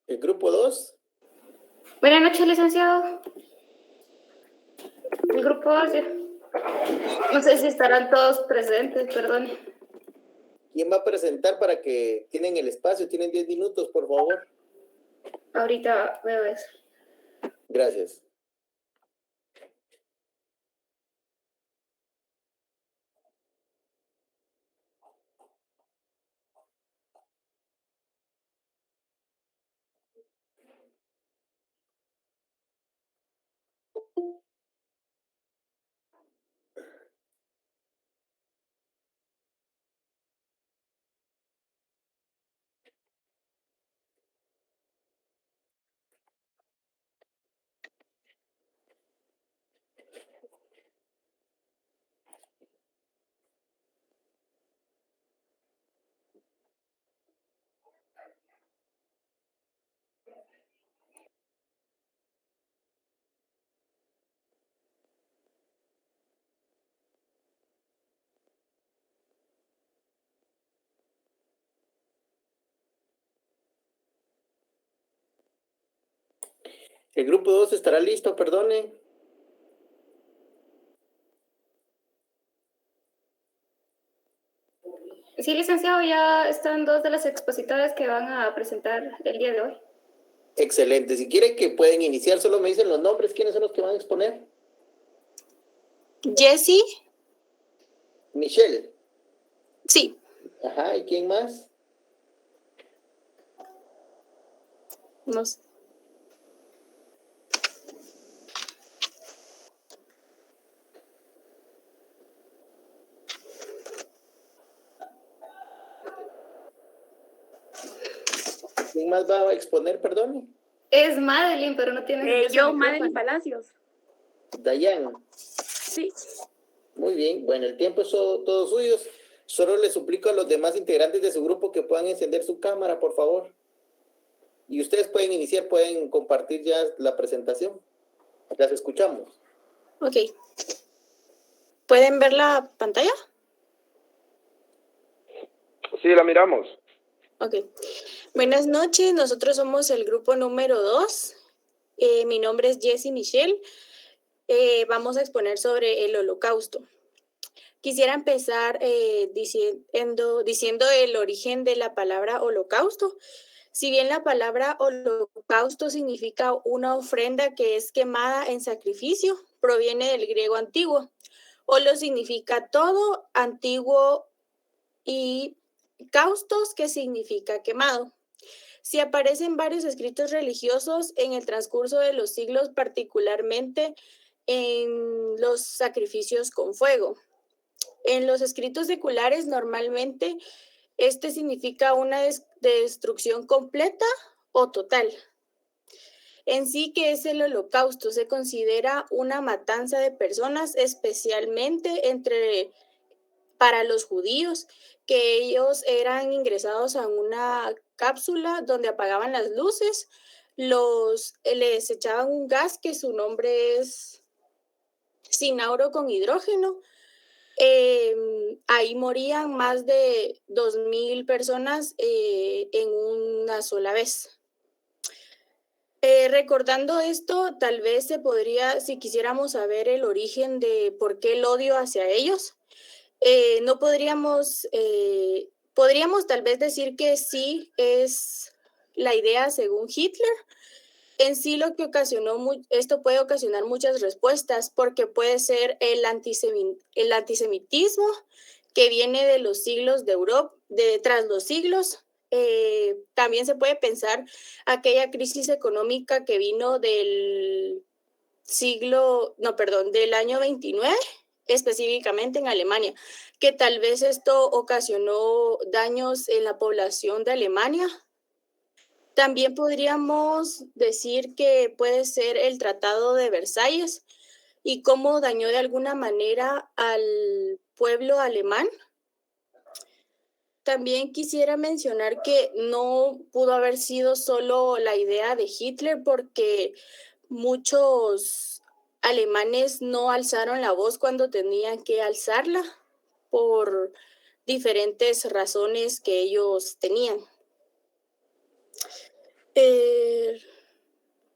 El grupo 2. Buenas noches, licenciado. El grupo 2. No sé si estarán todos presentes, perdón. ¿Quién va a presentar para que tienen el espacio? Tienen 10 minutos, por favor. Ahorita veo eso. Gracias. El grupo 2 estará listo, perdone. Sí, licenciado, ya están dos de las expositoras que van a presentar el día de hoy. Excelente. Si quieren que pueden iniciar, solo me dicen los nombres. ¿Quiénes son los que van a exponer? Jessie. Michelle. Sí. Ajá, ¿y quién más? No sé. ¿Quién más va a exponer, perdone? Es Madeline, pero no tiene Yo, Madeline Palacios. Dayan. Sí. Muy bien. Bueno, el tiempo es todo suyo. Solo les suplico a los demás integrantes de su grupo que puedan encender su cámara, por favor. Y ustedes pueden iniciar, pueden compartir ya la presentación. Las escuchamos. Ok. ¿Pueden ver la pantalla? Sí, la miramos. Ok. Buenas noches, nosotros somos el grupo número 2. Mi nombre es Jessie Michelle. Vamos a exponer sobre el Holocausto. Quisiera empezar diciendo el origen de la palabra holocausto. Si bien la palabra holocausto significa una ofrenda que es quemada en sacrificio, proviene del griego antiguo. Holo significa todo, antiguo, y caustos, que significa quemado. Si aparecen varios escritos religiosos en el transcurso de los siglos, particularmente en los sacrificios con fuego. En los escritos seculares, normalmente, este significa una destrucción completa o total. En sí, ¿qué es el holocausto? Se considera una matanza de personas, especialmente para los judíos, que ellos eran ingresados a una cápsula donde apagaban las luces, les echaban un gas que su nombre es cinauro con hidrógeno. Ahí morían más de 2,000 personas en una sola vez. Recordando esto, tal vez se podría, si quisiéramos saber el origen de por qué el odio hacia ellos, no podríamos tal vez decir que sí es la idea según Hitler. En sí lo que esto puede ocasionar muchas respuestas, porque puede ser el antisemitismo que viene de los siglos de Europa, tras los siglos. También se puede pensar aquella crisis económica que vino del año 29, específicamente en Alemania, que tal vez esto ocasionó daños en la población de Alemania. También podríamos decir que puede ser el Tratado de Versalles y cómo dañó de alguna manera al pueblo alemán. También quisiera mencionar que no pudo haber sido solo la idea de Hitler, porque muchos alemanes no alzaron la voz cuando tenían que alzarla por diferentes razones que ellos tenían.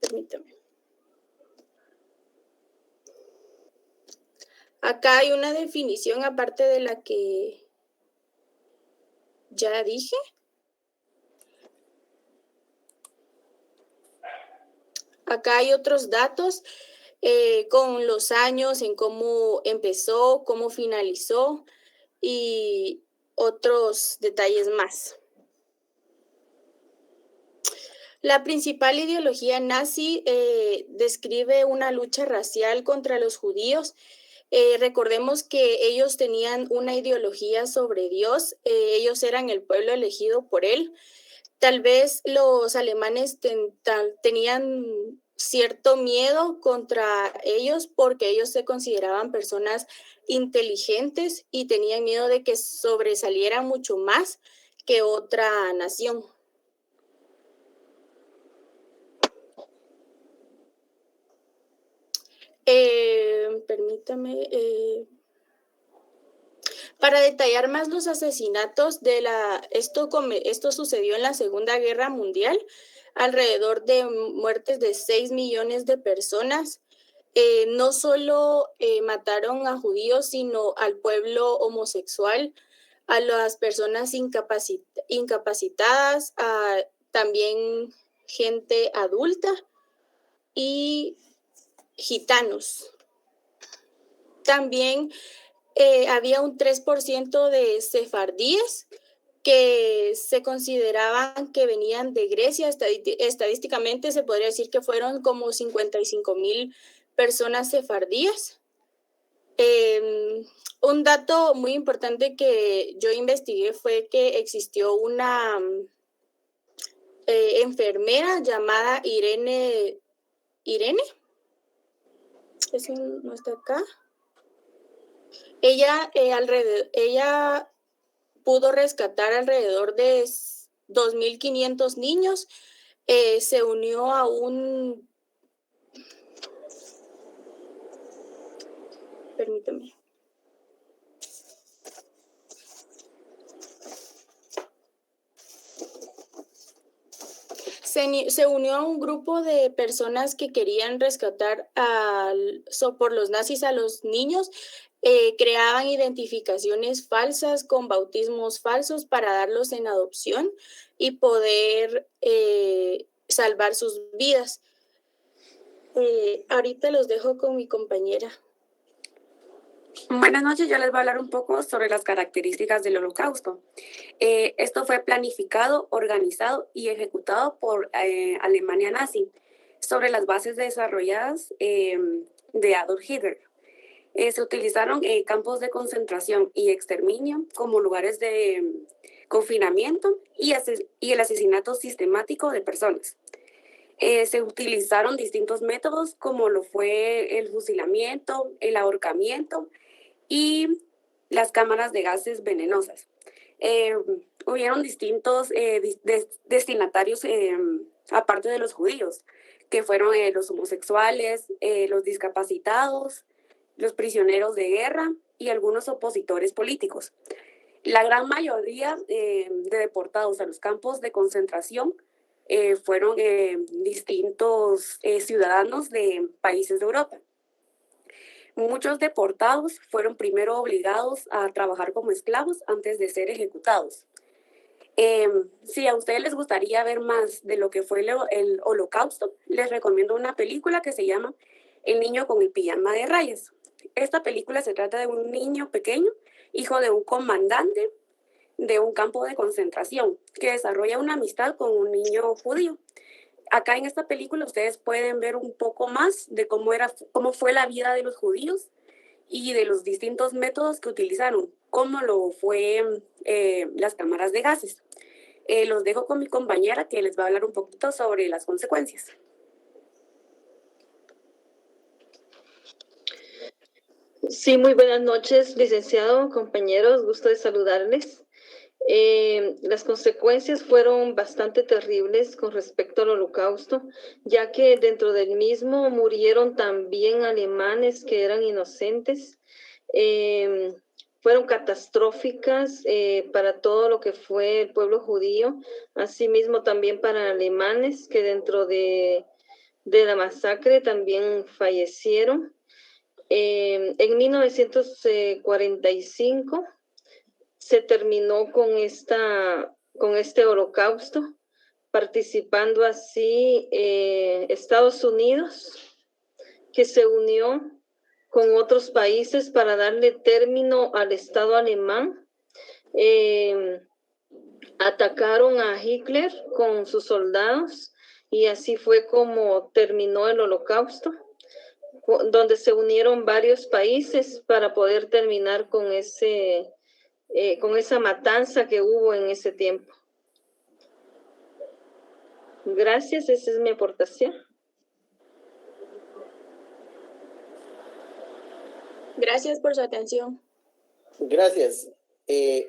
Permítame. Acá hay una definición aparte de la que ya dije. Acá hay otros datos con los años, en cómo empezó, cómo finalizó y otros detalles más. La principal ideología nazi describe una lucha racial contra los judíos. Recordemos que ellos tenían una ideología sobre Dios, ellos eran el pueblo elegido por él. Tal vez los alemanes tenían cierto miedo contra ellos porque ellos se consideraban personas inteligentes y tenían miedo de que sobresalieran mucho más que otra nación. Permítame. Para detallar más los asesinatos esto sucedió en la Segunda Guerra Mundial, alrededor de muertes de 6 millones de personas. No solo mataron a judíos, sino al pueblo homosexual, a las personas incapacitadas, a también gente adulta y gitanos. También había un 3% de sefardíes que se consideraban que venían de Grecia. Estadísticamente se podría decir que fueron como 55,000 personas sefardíes. Un dato muy importante que yo investigué fue que existió una enfermera llamada Irene, eso no está acá. Ella pudo rescatar alrededor de 2,500 niños. Se unió a un... Permítame. Se unió a un grupo de personas que querían rescatar por los nazis a los niños. Creaban identificaciones falsas con bautismos falsos para darlos en adopción y poder salvar sus vidas. Ahorita los dejo con mi compañera. Buenas noches, yo les voy a hablar un poco sobre las características del Holocausto. Esto fue planificado, organizado y ejecutado por Alemania nazi sobre las bases desarrolladas de Adolf Hitler. Se utilizaron campos de concentración y exterminio como lugares de confinamiento y el asesinato sistemático de personas. Se utilizaron distintos métodos como lo fue el fusilamiento, el ahorcamiento y las cámaras de gases venenosas. Hubieron distintos destinatarios aparte de los judíos, que fueron los homosexuales, los discapacitados, los prisioneros de guerra y algunos opositores políticos. La gran mayoría de deportados a los campos de concentración fueron distintos ciudadanos de países de Europa. Muchos deportados fueron primero obligados a trabajar como esclavos antes de ser ejecutados. Si a ustedes les gustaría ver más de lo que fue el Holocausto, les recomiendo una película que se llama El niño con el pijama de rayas. Esta película se trata de un niño pequeño, hijo de un comandante de un campo de concentración, que desarrolla una amistad con un niño judío. Acá en esta película ustedes pueden ver un poco más de cómo fue la vida de los judíos y de los distintos métodos que utilizaron, como lo fue las cámaras de gases. Los dejo con mi compañera que les va a hablar un poquito sobre las consecuencias. Sí, muy buenas noches, licenciado, compañeros, gusto de saludarles. Las consecuencias fueron bastante terribles con respecto al Holocausto, ya que dentro del mismo murieron también alemanes que eran inocentes. fueron catastróficas para todo lo que fue el pueblo judío, asimismo también para alemanes que dentro de la masacre también fallecieron. En 1945 se terminó con este holocausto, participando así Estados Unidos, que se unió con otros países para darle término al Estado alemán. Atacaron a Hitler con sus soldados y así fue como terminó el holocausto, donde se unieron varios países para poder terminar con esa matanza que hubo en ese tiempo. Gracias, esa es mi aportación. Gracias por su atención. Gracias.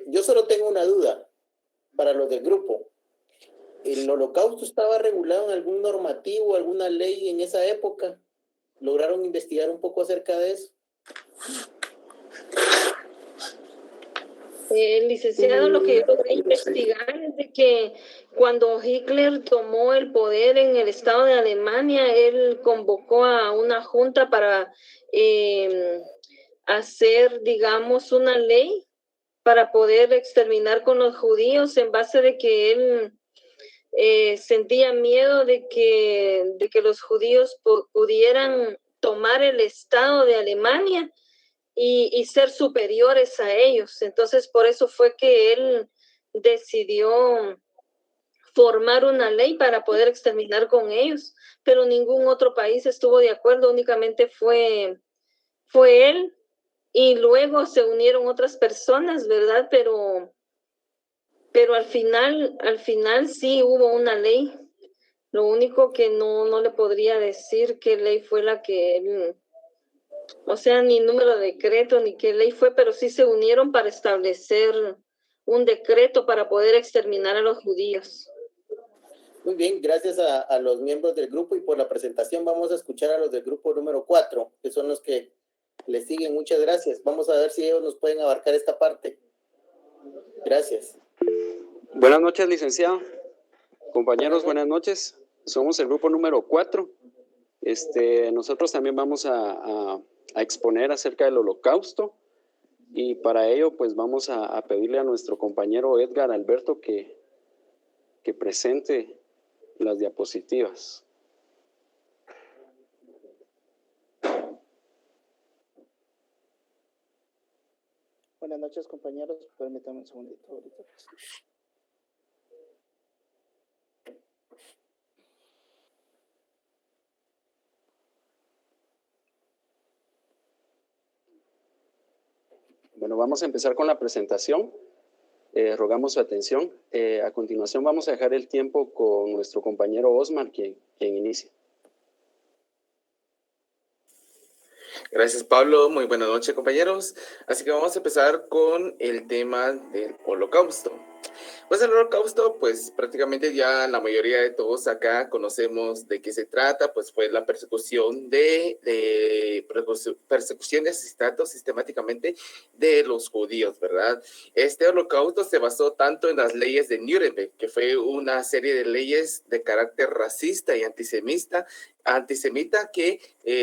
Yo solo tengo una duda para los del grupo. ¿El holocausto estaba regulado en algún normativo, alguna ley en esa época? ¿Lograron investigar un poco acerca de eso? Licenciado, lo que yo logré investigar es de que cuando Hitler tomó el poder en el Estado de Alemania, él convocó a una junta para hacer, digamos, una ley para poder exterminar con los judíos en base de que él sentía miedo de que los judíos pudieran tomar el Estado de Alemania y ser superiores a ellos. Entonces, por eso fue que él decidió formar una ley para poder exterminar con ellos, pero ningún otro país estuvo de acuerdo, únicamente fue él, y luego se unieron otras personas, ¿verdad? Pero al final sí hubo una ley. Lo único que no le podría decir qué ley fue la que él, o sea, ni número de decreto, ni qué ley fue, pero sí se unieron para establecer un decreto para poder exterminar a los judíos. Muy bien, gracias a los miembros del grupo y por la presentación. Vamos a escuchar a los del grupo número 4, que son los que le siguen. Muchas gracias. Vamos a ver si ellos nos pueden abarcar esta parte. Gracias. Buenas noches, licenciado. Compañeros, buenas noches. Somos el grupo número 4. Nosotros también vamos a exponer acerca del holocausto, y para ello pues vamos a pedirle a nuestro compañero Edgar Alberto que presente las diapositivas. Buenas noches, compañeros. Permítanme un segundito ahorita. Bueno, vamos a empezar con la presentación. Rogamos su atención. A continuación vamos a dejar el tiempo con nuestro compañero Osmar, quien inicie. Gracias, Pablo. Muy buenas noches, compañeros. Así que vamos a empezar con el tema del holocausto. Pues el holocausto, pues prácticamente ya la mayoría de todos acá conocemos de qué se trata, pues fue la persecución persecución de asesinato sistemáticamente de los judíos, ¿verdad? Este holocausto se basó tanto en las leyes de Nuremberg, que fue una serie de leyes de carácter racista y antisemita que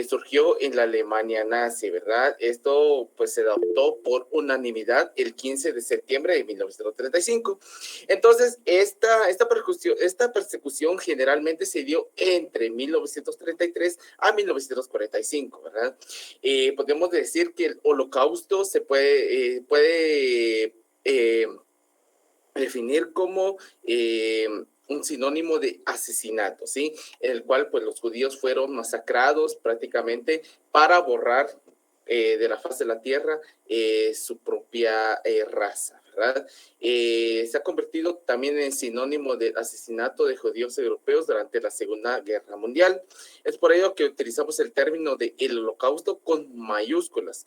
surgió en la Alemania nazi, ¿verdad? Esto pues se adoptó por unanimidad el 15 de septiembre de 1935. Entonces, esta persecución generalmente se dio entre 1933 a 1945, ¿verdad? Podemos decir que el holocausto se puede definir como un sinónimo de asesinato, ¿sí? En el cual pues los judíos fueron masacrados prácticamente para borrar de la faz de la tierra su propia raza, ¿verdad? Se ha convertido también en sinónimo de asesinato de judíos europeos durante la Segunda Guerra Mundial. Es por ello que utilizamos el término de el holocausto con mayúsculas.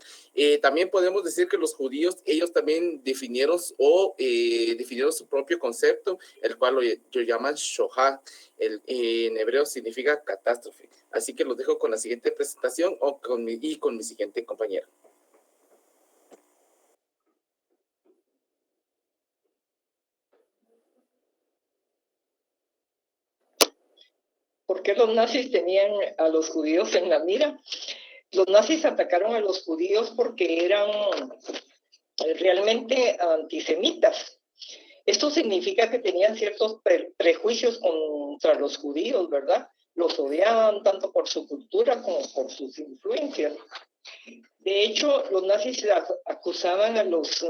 También podemos decir que los judíos, ellos también definieron su propio concepto, el cual lo llaman Shoah. En hebreo significa catástrofe. Así que los dejo con la siguiente presentación y con mi siguiente compañero. ¿Por qué los nazis tenían a los judíos en la mira? Los nazis atacaron a los judíos porque eran realmente antisemitas. Esto significa que tenían ciertos prejuicios contra los judíos, ¿verdad? Los odiaban tanto por su cultura como por sus influencias. De hecho, los nazis acusaban a los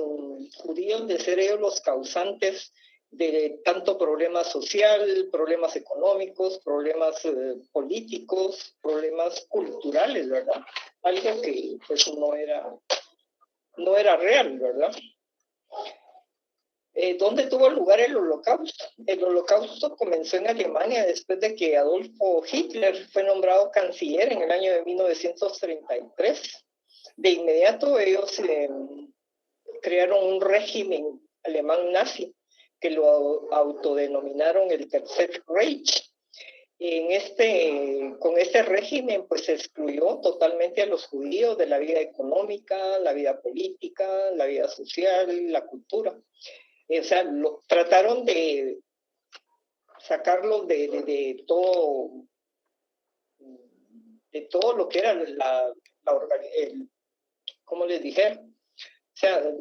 judíos de ser ellos los causantes de tanto problema social, problemas económicos, problemas políticos, problemas culturales, ¿verdad? Algo que pues no era real, ¿verdad? ¿Dónde tuvo lugar el Holocausto? El Holocausto comenzó en Alemania después de que Adolfo Hitler fue nombrado canciller en el año de 1933. De inmediato ellos crearon un régimen alemán nazi que lo autodenominaron el Tercer Reich. Con este régimen pues se excluyó totalmente a los judíos de la vida económica, la vida política, la vida social, la cultura. O sea, trataron de sacarlos de todo lo que era ¿cómo les dijera? O sea,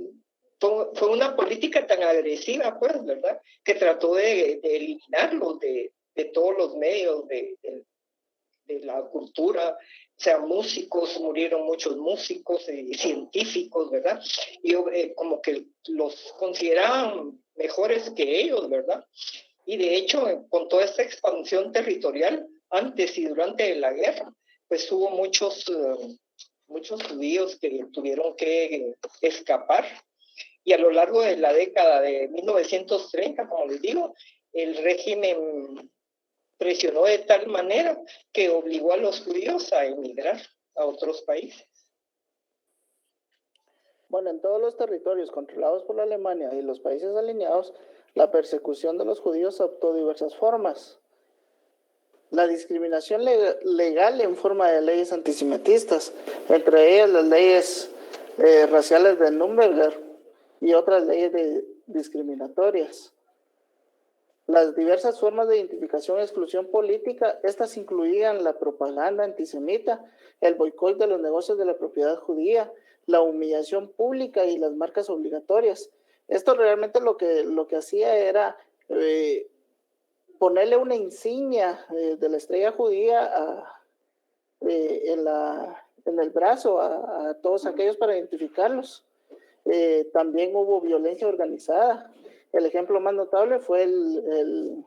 fue una política tan agresiva, pues, ¿verdad? Que trató de eliminarlos de todos los medios de la cultura. O sea, murieron muchos músicos y científicos, ¿verdad? Y como que los consideraban mejores que ellos, ¿verdad? Y de hecho, con toda esta expansión territorial, antes y durante la guerra, pues hubo muchos judíos que tuvieron que escapar. Y a lo largo de la década de 1930, como les digo, el régimen presionó de tal manera que obligó a los judíos a emigrar a otros países. Bueno, en todos los territorios controlados por la Alemania y los países alineados, la persecución de los judíos adoptó diversas formas. La discriminación legal en forma de leyes antisemitistas, entre ellas las leyes raciales de Nuremberg y otras leyes discriminatorias. Las diversas formas de identificación y exclusión política, estas incluían la propaganda antisemita, el boicot de los negocios de la propiedad judía, la humillación pública y las marcas obligatorias. Esto realmente lo que hacía era ponerle una insignia de la estrella judía en el brazo a todos aquellos para identificarlos. También hubo violencia organizada. El ejemplo más notable fue el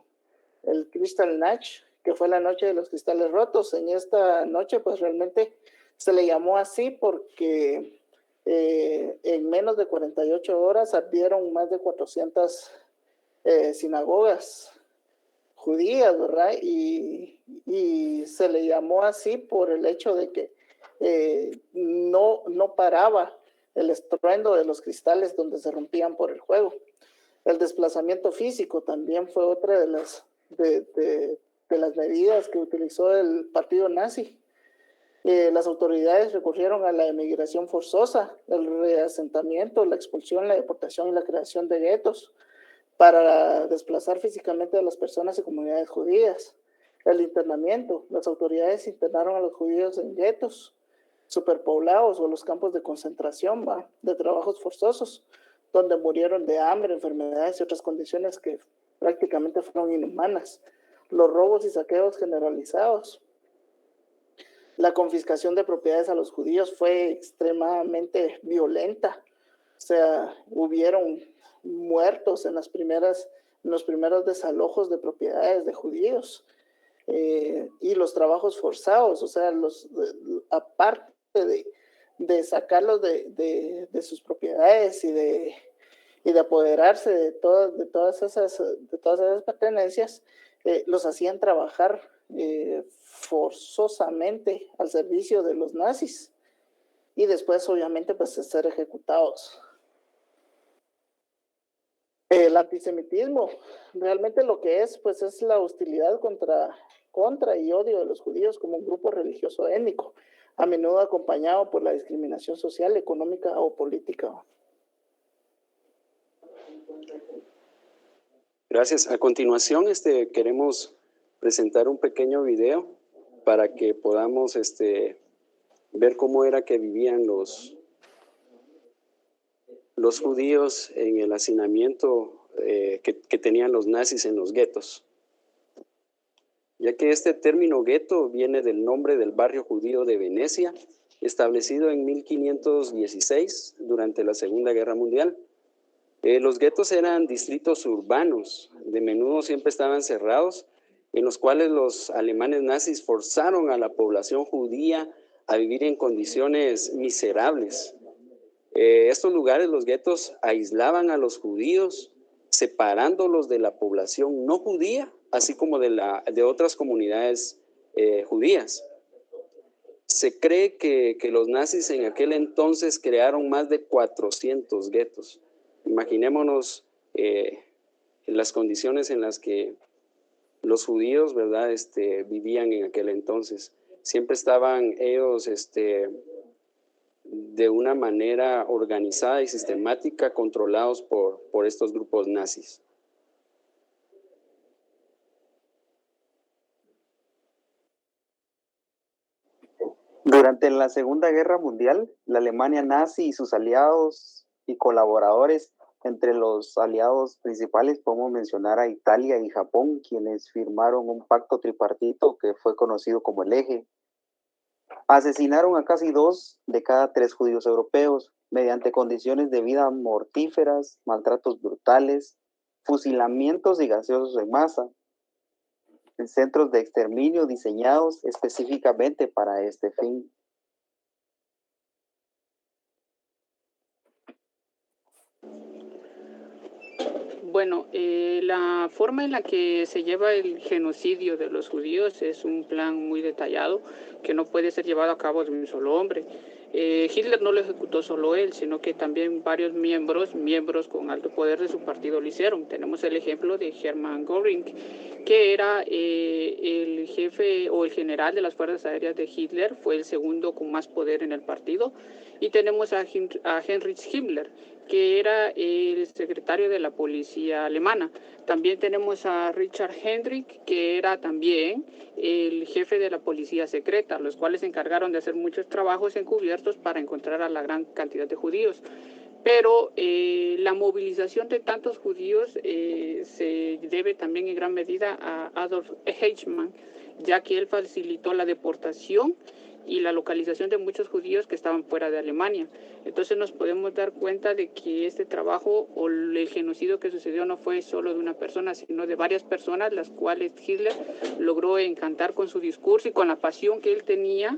Kristallnacht, que fue la noche de los cristales rotos. En esta noche, pues realmente se le llamó así porque en menos de 48 horas ardieron más de 400 sinagogas judías, ¿verdad? Y se le llamó así por el hecho de que no paraba el estruendo de los cristales donde se rompían por el fuego. El desplazamiento físico también fue otra de las medidas que utilizó el partido nazi. Las autoridades recurrieron a la emigración forzosa, el reasentamiento, la expulsión, la deportación y la creación de guetos para desplazar físicamente a las personas y comunidades judías. El internamiento, las autoridades internaron a los judíos en guetos superpoblados o los campos de concentración de trabajos forzosos, donde murieron de hambre, enfermedades y otras condiciones que prácticamente fueron inhumanas. Los robos y saqueos generalizados. La confiscación de propiedades a los judíos fue extremadamente violenta. O sea, hubieron muertos en los primeros desalojos de propiedades de judíos. Y los trabajos forzados, o sea, aparte de sacarlos de sus propiedades y de apoderarse de todas esas pertenencias, los hacían trabajar forzosamente al servicio de los nazis y después obviamente pues ser ejecutados. El antisemitismo realmente lo que es pues es la hostilidad contra y odio de los judíos como un grupo religioso étnico, a menudo acompañado por la discriminación social, económica o política. Gracias. A continuación, queremos presentar un pequeño video para que podamos ver cómo era que vivían los judíos en el hacinamiento que tenían los nazis en los guetos. Ya que este término gueto viene del nombre del barrio judío de Venecia, establecido en 1516 durante la Segunda Guerra Mundial. Los guetos eran distritos urbanos, de menudo siempre estaban cerrados, en los cuales los alemanes nazis forzaron a la población judía a vivir en condiciones miserables. Estos lugares, los guetos, aislaban a los judíos, separándolos de la población no judía, así como de otras comunidades judías. Se cree que los nazis en aquel entonces crearon más de 400 guetos. Imaginémonos las condiciones en las que los judíos, ¿verdad?, vivían en aquel entonces. Siempre estaban ellos de una manera organizada y sistemática controlados por estos grupos nazis. Durante la Segunda Guerra Mundial, la Alemania nazi y sus aliados y colaboradores, entre los aliados principales podemos mencionar a Italia y Japón, quienes firmaron un pacto tripartito que fue conocido como el Eje. Asesinaron a casi 2 de cada 3 judíos europeos mediante condiciones de vida mortíferas, maltratos brutales, fusilamientos y gaseosos en masa, en centros de exterminio diseñados específicamente para este fin. Bueno, la forma en la que se lleva el genocidio de los judíos es un plan muy detallado que no puede ser llevado a cabo de un solo hombre. Hitler no lo ejecutó solo él, sino que también varios miembros con alto poder de su partido lo hicieron. Tenemos el ejemplo de Hermann Göring, que era el jefe o el general de las fuerzas aéreas de Hitler, fue el segundo con más poder en el partido. Y tenemos a Heinrich Himmler, que era el secretario de la policía alemana. También tenemos a Richard Hendrick, que era también el jefe de la policía secreta, los cuales se encargaron de hacer muchos trabajos encubiertos para encontrar a la gran cantidad de judíos. Pero la movilización de tantos judíos se debe también en gran medida a Adolf Eichmann, ya que él facilitó la deportación y la localización de muchos judíos que estaban fuera de Alemania. Entonces nos podemos dar cuenta de que este trabajo o el genocidio que sucedió no fue solo de una persona, sino de varias personas, las cuales Hitler logró encantar con su discurso y con la pasión que él tenía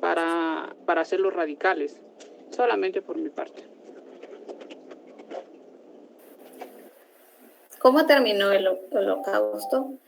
para hacerlos radicales. Solamente por mi parte. ¿Cómo terminó el Holocausto?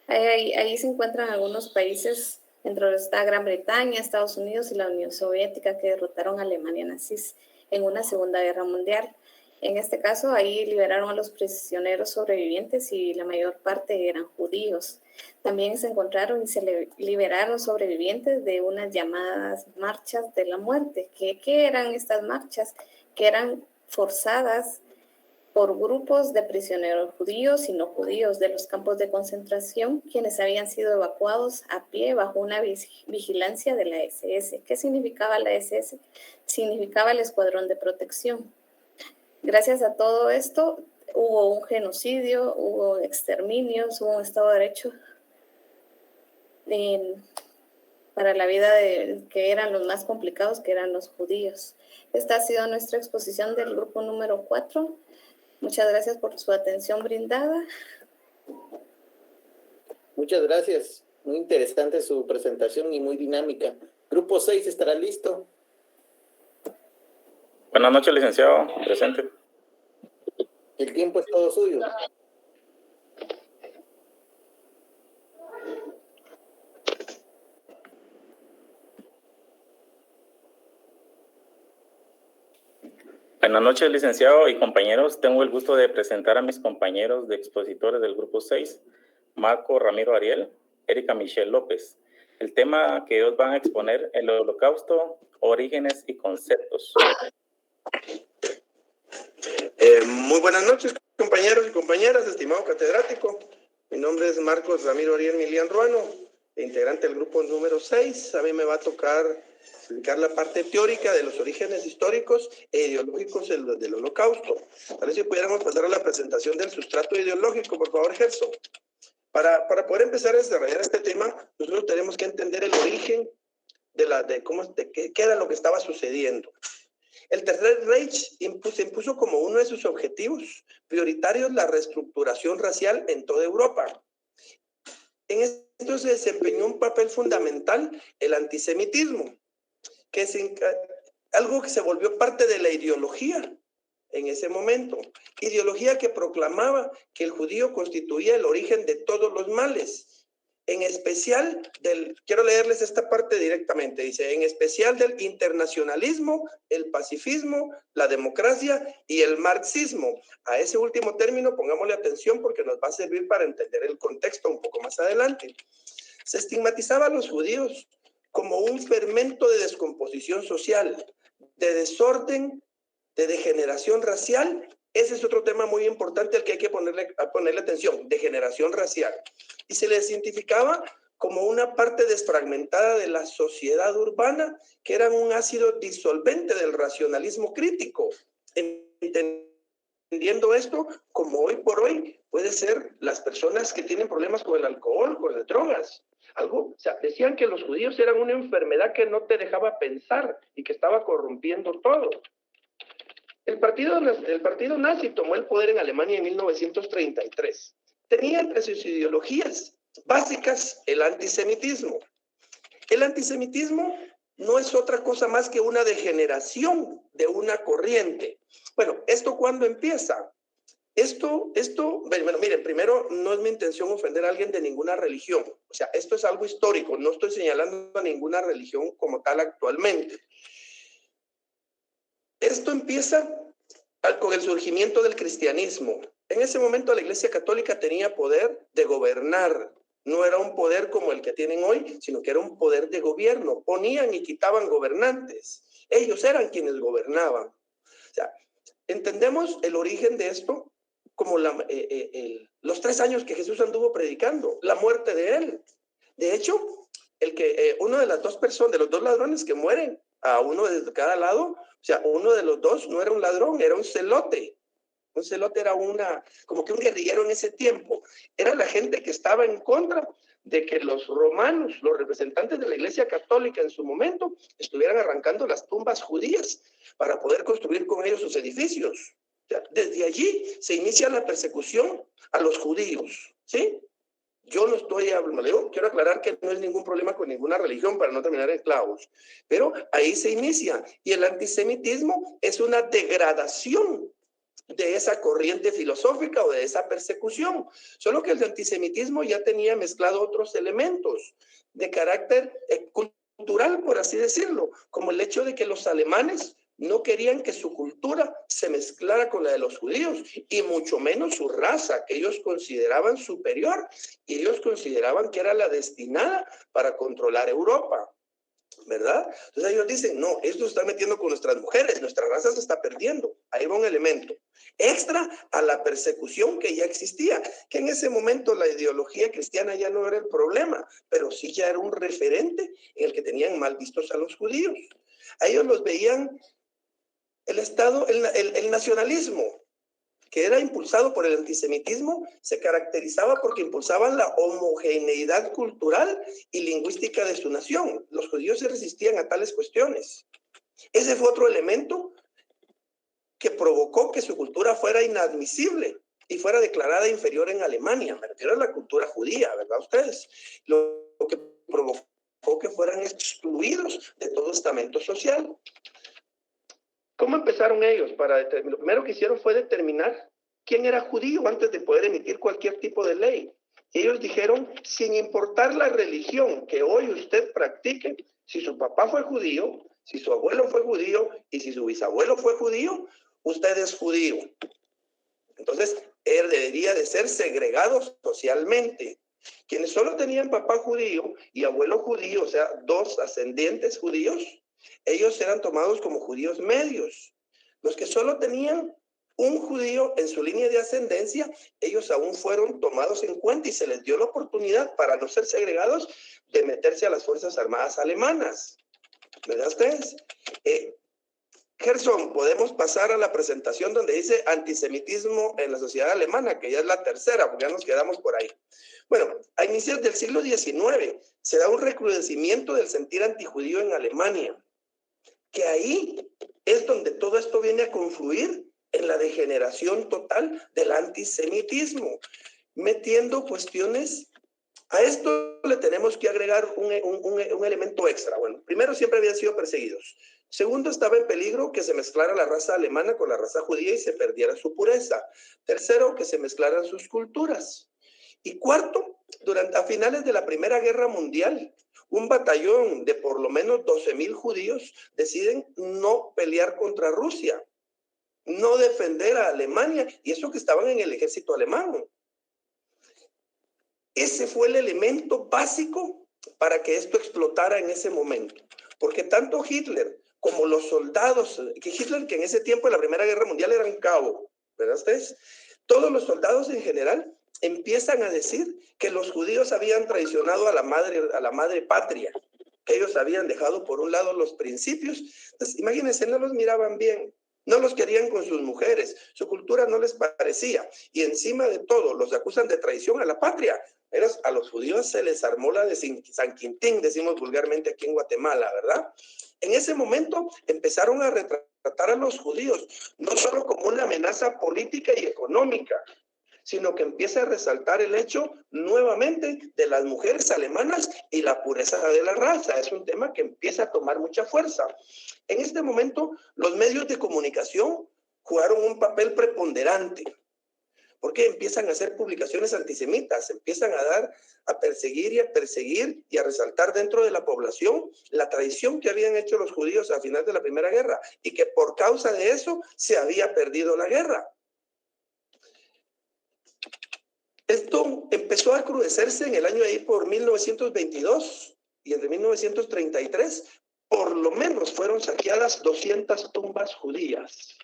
Ahí se encuentran algunos países. Dentro está Gran Bretaña, Estados Unidos y la Unión Soviética, que derrotaron a Alemania nazis en una Segunda Guerra Mundial. En este caso, ahí liberaron a los prisioneros sobrevivientes y la mayor parte eran judíos. También se encontraron y se liberaron sobrevivientes de unas llamadas marchas de la muerte. ¿Qué eran estas marchas? Que eran forzadas por grupos de prisioneros judíos y no judíos de los campos de concentración, quienes habían sido evacuados a pie bajo una vigilancia de la SS. ¿Qué significaba la SS? Significaba el Escuadrón de Protección. Gracias a todo esto hubo un genocidio, hubo exterminios, hubo un Estado de Derecho para la vida que eran los más complicados, que eran los judíos. Esta ha sido nuestra exposición del grupo número 4. Muchas gracias por su atención brindada. Muchas gracias. Muy interesante su presentación y muy dinámica. Grupo 6 estará listo. Buenas noches, licenciado. Presente. El tiempo es todo suyo. Buenas noches, licenciado y compañeros. Tengo el gusto de presentar a mis compañeros de expositores del Grupo 6, Marco Ramiro Ariel, Erika Michelle López. El tema que ellos van a exponer, el Holocausto, orígenes y conceptos. Muy buenas noches, compañeros y compañeras, estimado catedrático. Mi nombre es Marcos Ramiro Ariel Milian Ruano, integrante del grupo número 6. A mí me va a tocar explicar la parte teórica de los orígenes históricos e ideológicos del Holocausto. A ver si pudiéramos pasar a la presentación del sustrato ideológico, por favor, Gerson. Para poder empezar a desarrollar este tema, nosotros tenemos que entender el origen de qué era lo que estaba sucediendo. El Tercer Reich impuso como uno de sus objetivos prioritarios la reestructuración racial en toda Europa. En esto se desempeñó un papel fundamental el antisemitismo, que es algo que se volvió parte de la ideología en ese momento. Ideología que proclamaba que el judío constituía el origen de todos los males. En especial quiero leerles esta parte directamente, dice, en especial del internacionalismo, el pacifismo, la democracia y el marxismo. A ese último término pongámosle atención porque nos va a servir para entender el contexto un poco más adelante. Se estigmatizaba a los judíos como un fermento de descomposición social, de desorden, de degeneración racial. Ese es otro tema muy importante al que hay que ponerle atención, degeneración racial. Y se les identificaba como una parte desfragmentada de la sociedad urbana, que eran un ácido disolvente del racionalismo crítico. Entendiendo esto, como hoy por hoy puede ser las personas que tienen problemas con el alcohol, con las drogas. Decían que los judíos eran una enfermedad que no te dejaba pensar y que estaba corrompiendo todo. El partido nazi tomó el poder en Alemania en 1933. Tenía entre sus ideologías básicas el antisemitismo. El antisemitismo no es otra cosa más que una degeneración de una corriente. Bueno, ¿esto cuándo empieza? Bueno, miren, primero, no es mi intención ofender a alguien de ninguna religión. O sea, esto es algo histórico. No estoy señalando a ninguna religión como tal actualmente. Esto empieza con el surgimiento del cristianismo. En ese momento la Iglesia Católica tenía poder de gobernar. No era un poder como el que tienen hoy, sino que era un poder de gobierno. Ponían y quitaban gobernantes. Ellos eran quienes gobernaban. O sea, entendemos el origen de esto como los 3 años que Jesús anduvo predicando, la muerte de él. De hecho, uno de las dos personas, de los 2 ladrones que mueren, a uno de cada lado, o sea, uno de los 2 no era un ladrón, era un celote. Un celote era como que un guerrillero en ese tiempo. Era la gente que estaba en contra de que los romanos, los representantes de la Iglesia Católica en su momento, estuvieran arrancando las tumbas judías para poder construir con ellos sus edificios. O sea, desde allí se inicia la persecución a los judíos, ¿sí? Yo no estoy hablando, quiero aclarar que no es ningún problema con ninguna religión para no terminar en clavos, pero ahí se inicia. Y el antisemitismo es una degradación de esa corriente filosófica o de esa persecución. Solo que el antisemitismo ya tenía mezclado otros elementos de carácter cultural, por así decirlo, como el hecho de que los alemanes no querían que su cultura se mezclara con la de los judíos, y mucho menos su raza, que ellos consideraban superior, y ellos consideraban que era la destinada para controlar Europa, ¿verdad? Entonces ellos dicen, no, esto se está metiendo con nuestras mujeres, nuestra raza se está perdiendo. Ahí va un elemento extra a la persecución que ya existía, que en ese momento la ideología cristiana ya no era el problema, pero sí ya era un referente en el que tenían mal vistos a los judíos. A ellos los veían el nacionalismo, que era impulsado por el antisemitismo, se caracterizaba porque impulsaban la homogeneidad cultural y lingüística de su nación. Los judíos se resistían a tales cuestiones. Ese fue otro elemento que provocó que su cultura fuera inadmisible y fuera declarada inferior en Alemania. Me refiero a la cultura judía, ¿verdad ustedes? Lo que provocó que fueran excluidos de todo estamento social. ¿Cómo empezaron ellos? Lo primero que hicieron fue determinar quién era judío antes de poder emitir cualquier tipo de ley. Y ellos dijeron, sin importar la religión que hoy usted practique, si su papá fue judío, si su abuelo fue judío y si su bisabuelo fue judío, usted es judío. Entonces, él debería de ser segregado socialmente. Quienes solo tenían papá judío y abuelo judío, o sea, 2 ascendientes judíos, ellos eran tomados como judíos medios. Los que solo tenían un judío en su línea de ascendencia, ellos aún fueron tomados en cuenta y se les dio la oportunidad, para no ser segregados, de meterse a las Fuerzas Armadas alemanas. ¿Verdad ustedes? Gerson, podemos pasar a la presentación donde dice antisemitismo en la sociedad alemana, que ya es la tercera, porque ya nos quedamos por ahí. Bueno, a inicios del siglo XIX se da un recrudecimiento del sentir antijudío en Alemania, que ahí es donde todo esto viene a confluir en la degeneración total del antisemitismo, metiendo cuestiones. A esto le tenemos que agregar un elemento extra. Bueno, primero, siempre habían sido perseguidos. Segundo, estaba en peligro que se mezclara la raza alemana con la raza judía y se perdiera su pureza. Tercero, que se mezclaran sus culturas. Y cuarto, a finales de la Primera Guerra Mundial, un batallón de por lo menos 12,000 judíos deciden no pelear contra Rusia, no defender a Alemania, y eso que estaban en el ejército alemán. Ese fue el elemento básico para que esto explotara en ese momento, porque tanto Hitler como los soldados, que en ese tiempo de la Primera Guerra Mundial era un cabo, ¿verdad ustedes? Todos los soldados en general empiezan a decir que los judíos habían traicionado a la madre patria, que ellos habían dejado por un lado los principios. Entonces, imagínense, no los miraban bien, no los querían con sus mujeres, su cultura no les parecía, y encima de todo los acusan de traición a la patria. Pero a los judíos se les armó la de San Quintín, decimos vulgarmente aquí en Guatemala, ¿verdad? En ese momento empezaron a retratar a los judíos, no solo como una amenaza política y económica, sino que empieza a resaltar el hecho nuevamente de las mujeres alemanas y la pureza de la raza. Es un tema que empieza a tomar mucha fuerza. En este momento, los medios de comunicación jugaron un papel preponderante, porque empiezan a hacer publicaciones antisemitas, empiezan a perseguir y a resaltar dentro de la población la traición que habían hecho los judíos al final de la Primera Guerra y que por causa de eso se había perdido la guerra. Esto empezó a recrudecerse en el año ahí por 1922 y entre 1933 por lo menos fueron saqueadas 200 tumbas judías.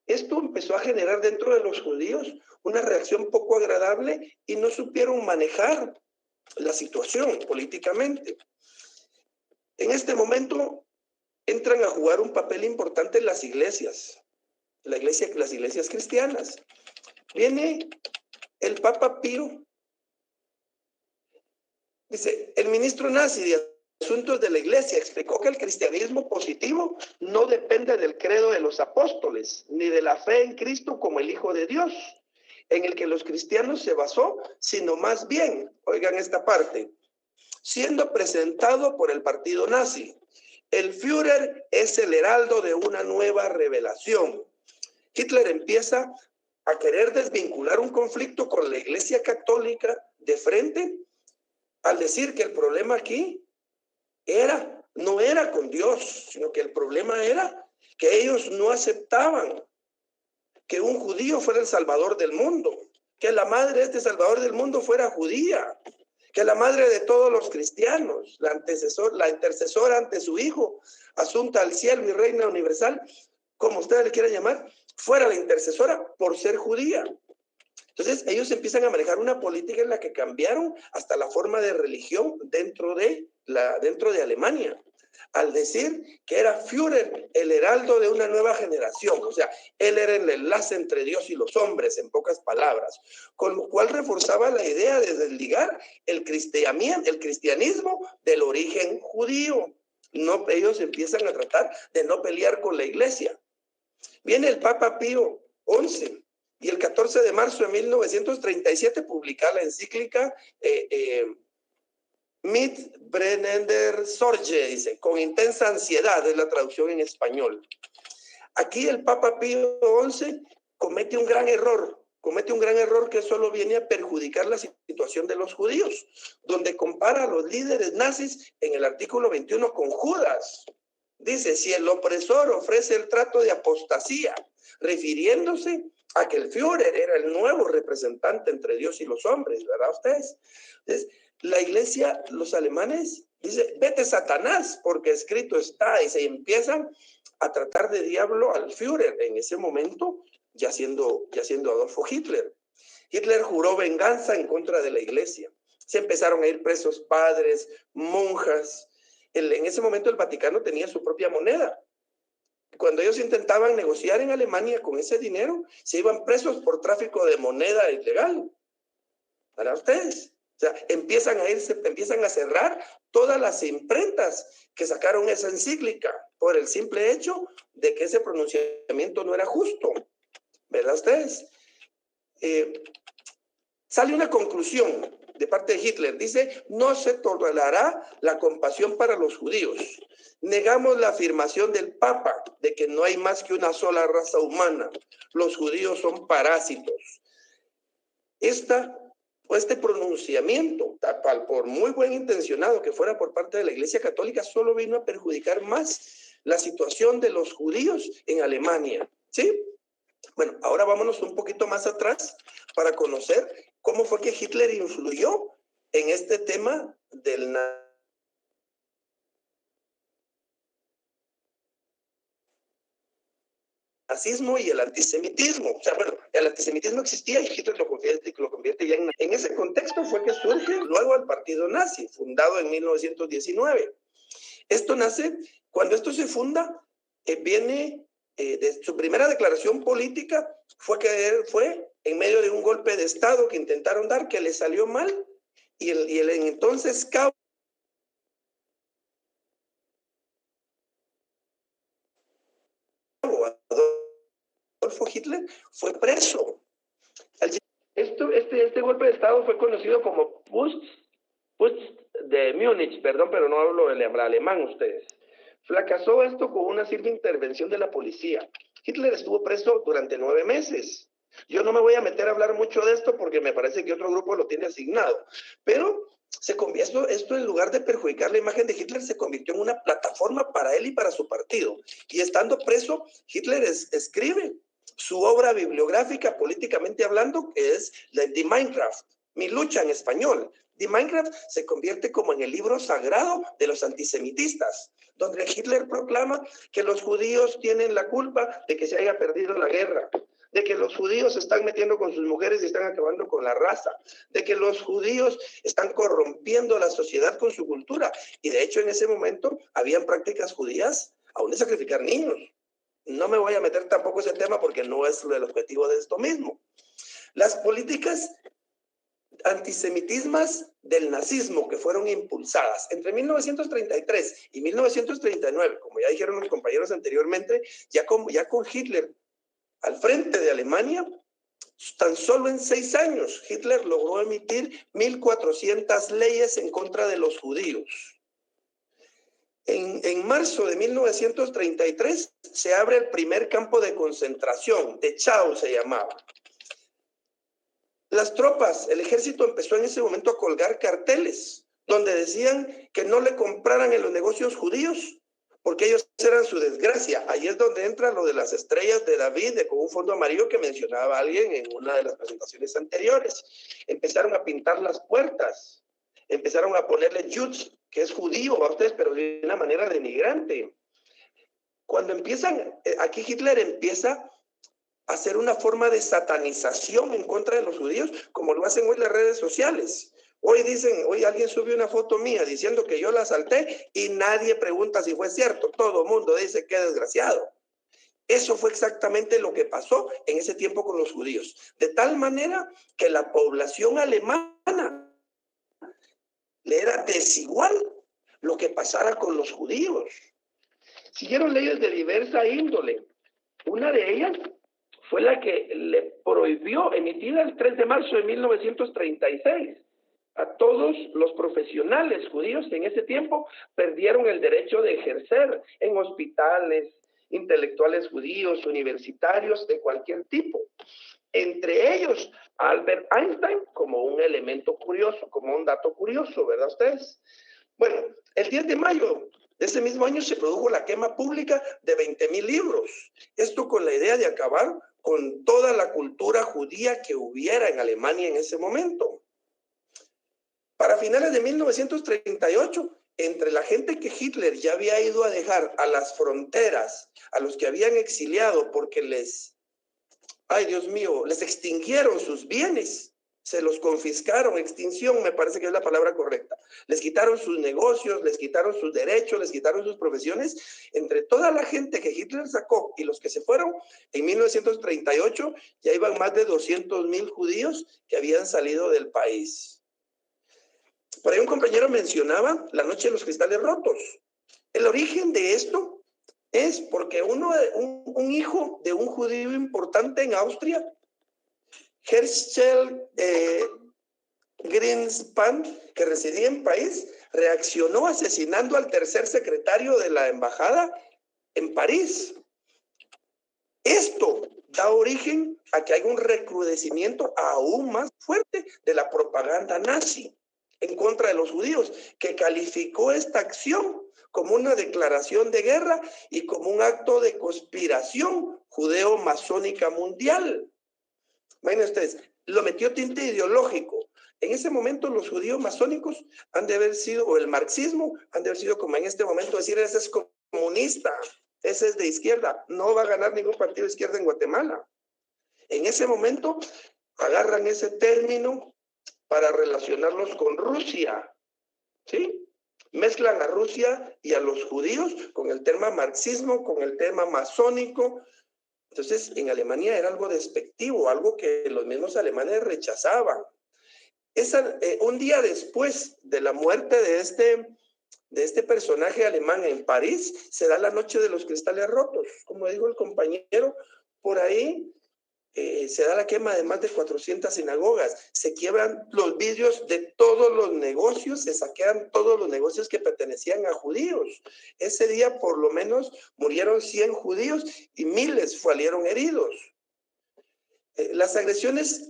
Esto empezó a generar dentro de los judíos una reacción poco agradable y no supieron manejar la situación políticamente. En este momento entran a jugar un papel importante en las iglesias, las iglesias cristianas. Viene el Papa Pío, dice, el ministro nazi de Asuntos de la Iglesia explicó que el cristianismo positivo no depende del credo de los apóstoles, ni de la fe en Cristo como el Hijo de Dios, en el que los cristianos se basó, sino más bien, oigan esta parte, siendo presentado por el partido nazi. El Führer es el heraldo de una nueva revelación. Hitler empieza a querer desvincular un conflicto con la Iglesia Católica de frente al decir que el problema aquí no era con Dios, sino que el problema era que ellos no aceptaban que un judío fuera el salvador del mundo, que la madre de este salvador del mundo fuera judía, que la madre de todos los cristianos, la intercesora ante su hijo, asunta al cielo y reina universal, como ustedes le quieran llamar, fuera la intercesora por ser judía. Entonces ellos empiezan a manejar una política en la que cambiaron hasta la forma de religión dentro de Alemania, al decir que era Führer el heraldo de una nueva generación. O sea, él era el enlace entre Dios y los hombres, en pocas palabras, con lo cual reforzaba la idea de desligar el cristianismo del origen judío. No, ellos empiezan a tratar de no pelear con la iglesia. Viene el Papa Pío XI y el 14 de marzo de 1937 publica la encíclica Mit brennender Sorge, dice, con intensa ansiedad, es la traducción en español. Aquí el Papa Pío XI comete un gran error que solo viene a perjudicar la situación de los judíos, donde compara a los líderes nazis en el artículo 21 con Judas. Dice, si el opresor ofrece el trato de apostasía, refiriéndose a que el Führer era el nuevo representante entre Dios y los hombres, ¿verdad ustedes? Entonces, la iglesia, los alemanes, dice, vete Satanás, porque escrito está, y se empiezan a tratar de diablo al Führer en ese momento, ya siendo Adolfo Hitler. Hitler juró venganza en contra de la iglesia. Se empezaron a ir presos padres, monjas. En ese momento el Vaticano tenía su propia moneda. Cuando ellos intentaban negociar en Alemania con ese dinero, se iban presos por tráfico de moneda ilegal. Para ustedes. O sea, empiezan a cerrar todas las imprentas que sacaron esa encíclica por el simple hecho de que ese pronunciamiento no era justo. ¿Verdad ustedes? Sale una conclusión de parte de Hitler. Dice, no se tolerará la compasión para los judíos. Negamos la afirmación del Papa de que no hay más que una sola raza humana. Los judíos son parásitos. Este pronunciamiento, por muy buen intencionado que fuera por parte de la Iglesia Católica, solo vino a perjudicar más la situación de los judíos en Alemania. ¿Sí? Bueno, ahora vámonos un poquito más atrás para conocer cómo fue que Hitler influyó en este tema del nazismo y el antisemitismo. O sea, bueno, el antisemitismo existía y Hitler lo convierte ya en ese contexto fue que surge luego el partido nazi, fundado en 1919. Esto nace, cuando esto se funda, viene de su primera declaración política, fue en medio de un golpe de Estado que intentaron dar, que le salió mal, y el entonces cabo Adolfo Hitler fue preso. Este golpe de Estado fue conocido como Putsch de Múnich, perdón, pero no hablo el alemán ustedes. Fracasó esto con una simple intervención de la policía. Hitler estuvo preso durante 9 meses. Yo no me voy a meter a hablar mucho de esto porque me parece que otro grupo lo tiene asignado. Pero esto en lugar de perjudicar la imagen de Hitler, se convirtió en una plataforma para él y para su partido. Y estando preso, Hitler escribe su obra bibliográfica, políticamente hablando, que es Die Minecraft, Mi lucha en español. Die Minecraft se convierte como en el libro sagrado de los antisemitistas, donde Hitler proclama que los judíos tienen la culpa de que se haya perdido la guerra, de que los judíos se están metiendo con sus mujeres y están acabando con la raza, de que los judíos están corrompiendo la sociedad con su cultura. Y de hecho en ese momento habían prácticas judías aún de sacrificar niños. No me voy a meter tampoco ese tema porque no es el objetivo de esto mismo. Las políticas antisemitismas del nazismo que fueron impulsadas entre 1933 y 1939, como ya dijeron los compañeros anteriormente, ya con Hitler al frente de Alemania, tan solo en 6 años, Hitler logró emitir 1.400 leyes en contra de los judíos. En marzo de 1933 se abre el primer campo de concentración, Dachau se llamaba. Las tropas, el ejército empezó en ese momento a colgar carteles donde decían que no le compraran en los negocios judíos porque ellos eran su desgracia. Ahí es donde entra lo de las estrellas de David con un fondo amarillo que mencionaba alguien en una de las presentaciones anteriores. Empezaron a pintar las puertas, empezaron a ponerle Jutz, que es judío a ustedes, pero de una manera denigrante. Cuando aquí Hitler empieza a hacer una forma de satanización en contra de los judíos, como lo hacen hoy las redes sociales. Hoy alguien subió una foto mía diciendo que yo la asalté y nadie pregunta si fue cierto. Todo el mundo dice qué desgraciado. Eso fue exactamente lo que pasó en ese tiempo con los judíos. De tal manera que la población alemana le era desigual lo que pasara con los judíos. Siguieron leyes de diversa índole. Una de ellas fue la que le prohibió, emitida el 3 de marzo de 1936, a todos los profesionales judíos que en ese tiempo perdieron el derecho de ejercer en hospitales, intelectuales judíos, universitarios de cualquier tipo. Entre ellos, Albert Einstein, como un elemento curioso, como un dato curioso, ¿verdad ustedes? Bueno, el 10 de mayo de ese mismo año se produjo la quema pública de 20,000 libros. Esto con la idea de acabar con toda la cultura judía que hubiera en Alemania en ese momento. Para finales de 1938, entre la gente que Hitler ya había ido a dejar a las fronteras, a los que habían exiliado porque les ay Dios mío, les extinguieron sus bienes. Se los confiscaron, extinción me parece que es la palabra correcta. Les quitaron sus negocios, les quitaron sus derechos, les quitaron sus profesiones. Entre toda la gente que Hitler sacó y los que se fueron, en 1938 ya iban más de 200,000 judíos que habían salido del país. Por ahí un compañero mencionaba la noche de los cristales rotos. El origen de esto es porque un hijo de un judío importante en Austria, Herschel Greenspan, que residía en París, reaccionó asesinando al tercer secretario de la embajada en París. Esto da origen a que haya un recrudecimiento aún más fuerte de la propaganda nazi en contra de los judíos, que calificó esta acción como una declaración de guerra y como un acto de conspiración judeo-masónica mundial. Imaginen ustedes, lo metió tinte ideológico. En ese momento los judíos masónicos han de haber sido, o el marxismo, han de haber sido como en este momento decir, ese es comunista, ese es de izquierda, no va a ganar ningún partido de izquierda en Guatemala. En ese momento agarran ese término para relacionarlos con Rusia, ¿sí? Mezclan a Rusia y a los judíos con el tema marxismo, con el tema masónico. Entonces, en Alemania era algo despectivo, algo que los mismos alemanes rechazaban. Un día después de la muerte de este personaje alemán en París, se da la noche de los cristales rotos. Como dijo el compañero, por ahí se da la quema de más de 400 sinagogas, se quiebran los vidrios de todos los negocios, se saquean todos los negocios que pertenecían a judíos. Ese día por lo menos murieron 100 judíos y miles salieron heridos. Las agresiones,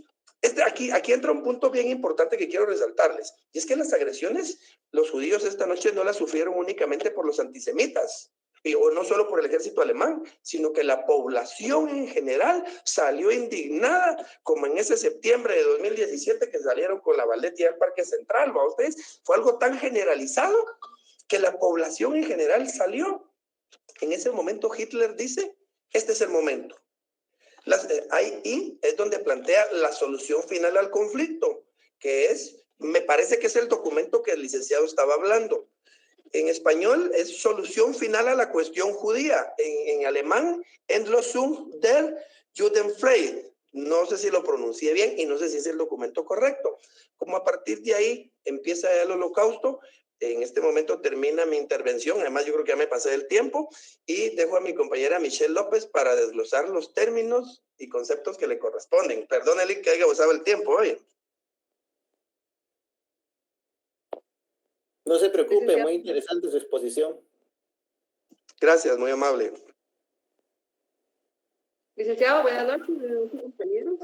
aquí entra un punto bien importante que quiero resaltarles, y es que las agresiones, los judíos esta noche no las sufrieron únicamente por los antisemitas, o no solo por el ejército alemán, sino que la población en general salió indignada, como en ese septiembre de 2017 que salieron con la balletía al Parque Central, ¿va ustedes? Fue algo tan generalizado que la población en general salió. En ese momento Hitler dice, este es el momento. Ahí es donde plantea la solución final al conflicto, que es, me parece que es el documento que el licenciado estaba hablando. En español es solución final a la cuestión judía. En alemán, Endlösung der Judenfrei. No sé si lo pronuncié bien y no sé si es el documento correcto. Como a partir de ahí empieza el holocausto, en este momento termina mi intervención. Además, yo creo que ya me pasé del tiempo y dejo a mi compañera Michelle López para desglosar los términos y conceptos que le corresponden. Perdónele que haya usado el tiempo hoy. No se preocupe, muy interesante su exposición. Gracias, muy amable. Licenciado, buenas noches, compañeros.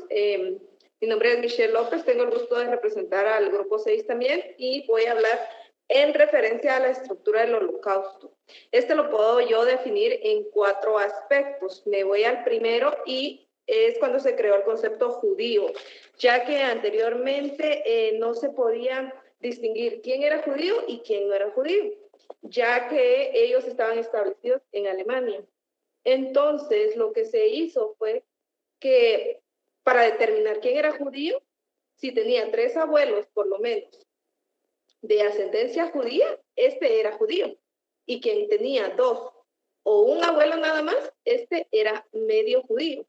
Mi nombre es Michelle López, tengo el gusto de representar al Grupo 6 también y voy a hablar en referencia a la estructura del holocausto. Este lo puedo yo definir en 4 aspectos. Me voy al primero y es cuando se creó el concepto judío, ya que anteriormente no se podía distinguir quién era judío y quién no era judío, ya que ellos estaban establecidos en Alemania. Entonces, lo que se hizo fue que para determinar quién era judío, si tenía 3 abuelos, por lo menos, de ascendencia judía, este era judío. Y quien tenía 2 o un abuelo nada más, este era medio judío.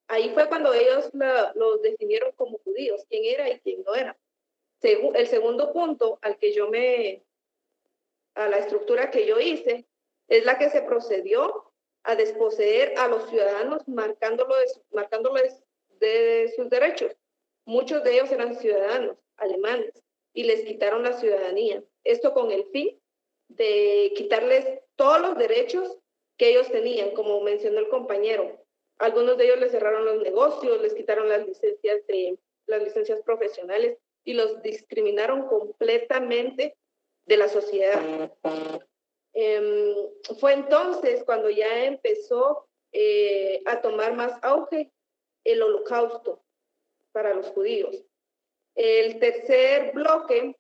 Ahí fue cuando ellos los definieron como judíos, quién era y quién no era. El segundo punto a la estructura que yo hice, es la que se procedió a desposeer a los ciudadanos marcándoles de sus derechos. Muchos de ellos eran ciudadanos alemanes y les quitaron la ciudadanía. Esto con el fin de quitarles todos los derechos que ellos tenían, como mencionó el compañero. Algunos de ellos les cerraron los negocios, les quitaron las licencias profesionales y los discriminaron completamente de la sociedad. Fue entonces cuando ya empezó a tomar más auge el holocausto para los judíos. El tercer bloque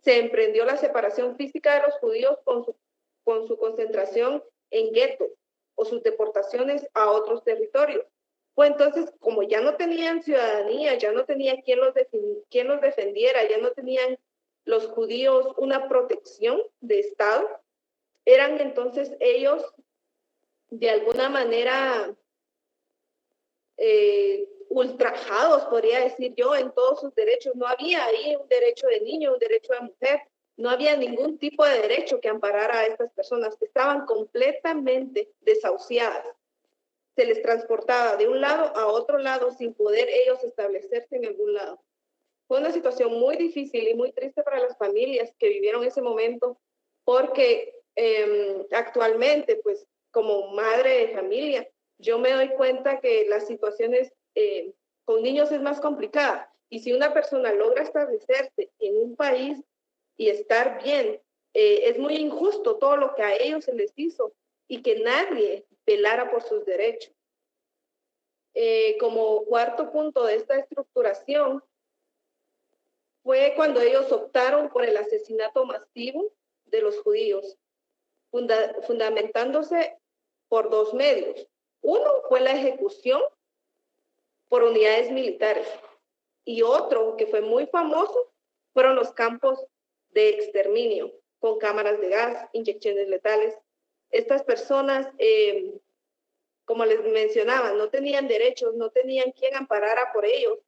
se emprendió la separación física de los judíos con su concentración en guetos o sus deportaciones a otros territorios. Pues entonces, como ya no tenían ciudadanía, ya no tenían quien los defendiera, ya no tenían los judíos una protección de Estado, eran entonces ellos de alguna manera ultrajados, podría decir yo, en todos sus derechos. No había ahí un derecho de niño, un derecho de mujer, no había ningún tipo de derecho que amparara a estas personas, que estaban completamente desahuciadas. Se les transportaba de un lado a otro lado sin poder ellos establecerse en algún lado. Fue una situación muy difícil y muy triste para las familias que vivieron ese momento, porque actualmente, pues como madre de familia, yo me doy cuenta que las situaciones con niños es más complicada. Y si una persona logra establecerse en un país y estar bien, es muy injusto todo lo que a ellos se les hizo y que nadie velara por sus derechos. Como cuarto punto de esta estructuración fue cuando ellos optaron por el asesinato masivo de los judíos, fundamentándose por dos medios. Uno fue la ejecución por unidades militares y otro, que fue muy famoso, fueron los campos de exterminio con cámaras de gas, inyecciones letales. Estas personas, como les mencionaba, no tenían derechos, no tenían quien amparara por ellos,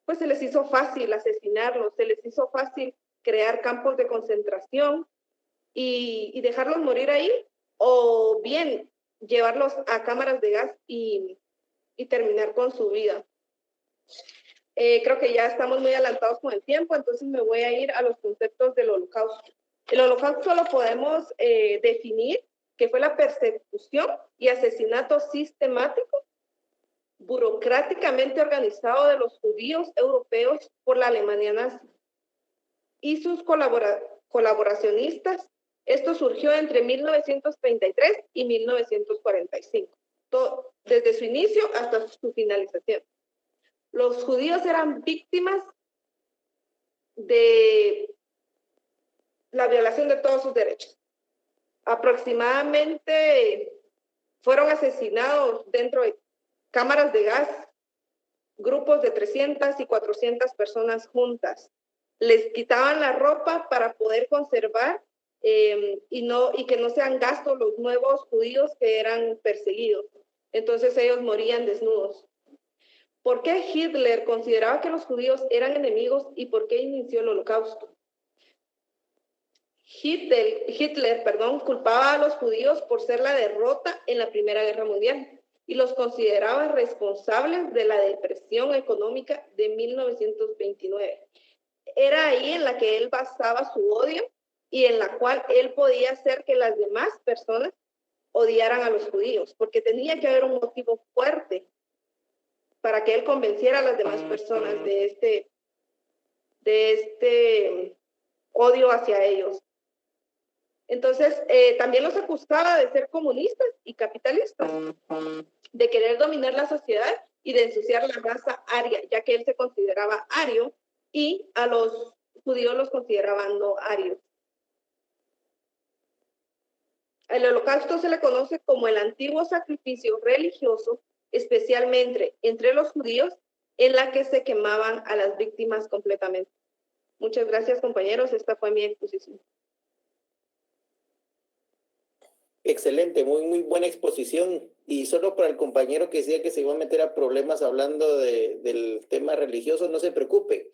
pues se les hizo fácil asesinarlos, se les hizo fácil crear campos de concentración y dejarlos morir ahí, o bien llevarlos a cámaras de gas y terminar con su vida. Creo que ya estamos muy adelantados con el tiempo, entonces me voy a ir a los conceptos del holocausto. El holocausto lo podemos definir que fue la persecución y asesinato sistemático, burocráticamente organizado de los judíos europeos por la Alemania nazi y sus colaboracionistas. Esto surgió entre 1933 y 1945, desde su inicio hasta su finalización. Los judíos eran víctimas de la violación de todos sus derechos. Aproximadamente fueron asesinados dentro de cámaras de gas, grupos de 300 y 400 personas juntas. Les quitaban la ropa para poder conservar y que no sean gastos los nuevos judíos que eran perseguidos. Entonces ellos morían desnudos. ¿Por qué Hitler consideraba que los judíos eran enemigos y por qué inició el holocausto? Hitler, culpaba a los judíos por ser la derrota en la Primera Guerra Mundial y los consideraba responsables de la depresión económica de 1929. Era ahí en la que él basaba su odio y en la cual él podía hacer que las demás personas odiaran a los judíos, porque tenía que haber un motivo fuerte para que él convenciera a las demás personas de este odio hacia ellos. Entonces, también los acusaba de ser comunistas y capitalistas, de querer dominar la sociedad y de ensuciar la raza aria, ya que él se consideraba ario y a los judíos los consideraban no arios. El holocausto se le conoce como el antiguo sacrificio religioso, especialmente entre los judíos, en la que se quemaban a las víctimas completamente. Muchas gracias, compañeros. Esta fue mi exposición. Excelente, muy buena exposición. Y solo para el compañero que decía que se iba a meter a problemas hablando del tema religioso, no se preocupe.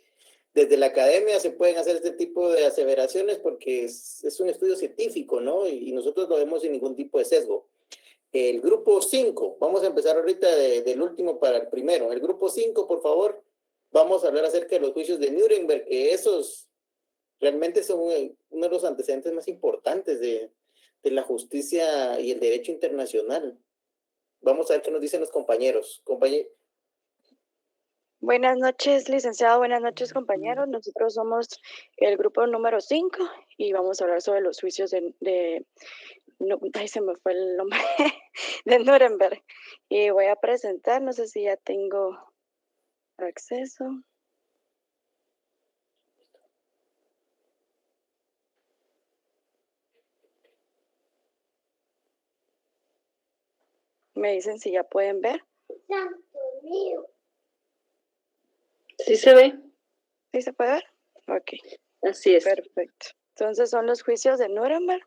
Desde la academia se pueden hacer este tipo de aseveraciones porque es un estudio científico, ¿no? Y nosotros no vemos sin ningún tipo de sesgo. El grupo 5, vamos a empezar ahorita del último para el primero. El grupo 5, por favor, vamos a hablar acerca de los juicios de Nuremberg, que esos realmente son uno de los antecedentes más importantes de la justicia y el derecho internacional. Vamos a ver qué nos dicen los compañeros. Buenas noches, licenciado. Buenas noches, compañeros. Nosotros somos el grupo número 5 y vamos a hablar sobre los juicios se me fue el nombre, de Nuremberg. Y voy a presentar, no sé si ya tengo acceso. Me dicen si ya pueden ver. ¿Sí se ve? ¿Sí se puede ver? Ok. Así es. Perfecto. Entonces son los juicios de Nuremberg.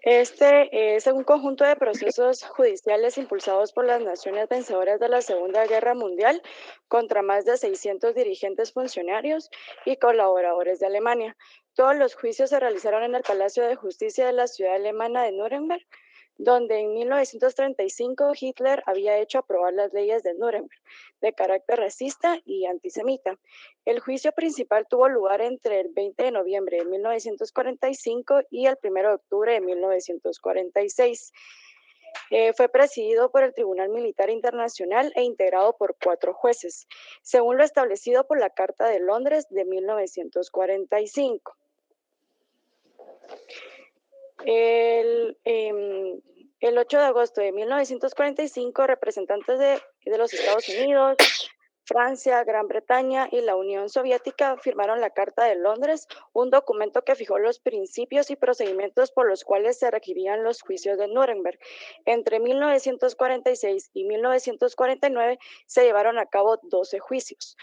Este es un conjunto de procesos judiciales impulsados por las naciones vencedoras de la Segunda Guerra Mundial contra más de 600 dirigentes, funcionarios y colaboradores de Alemania. Todos los juicios se realizaron en el Palacio de Justicia de la ciudad alemana de Nuremberg, donde en 1935 Hitler había hecho aprobar las leyes de Nuremberg, de carácter racista y antisemita. El juicio principal tuvo lugar entre el 20 de noviembre de 1945 y el 1 de octubre de 1946. Fue presidido por el Tribunal Militar Internacional e integrado por 4 jueces, según lo establecido por la Carta de Londres de 1945. El 8 de agosto de 1945, representantes de los Estados Unidos, Francia, Gran Bretaña y la Unión Soviética firmaron la Carta de Londres, un documento que fijó los principios y procedimientos por los cuales se regirían los juicios de Nuremberg. Entre 1946 y 1949 se llevaron a cabo 12 juicios.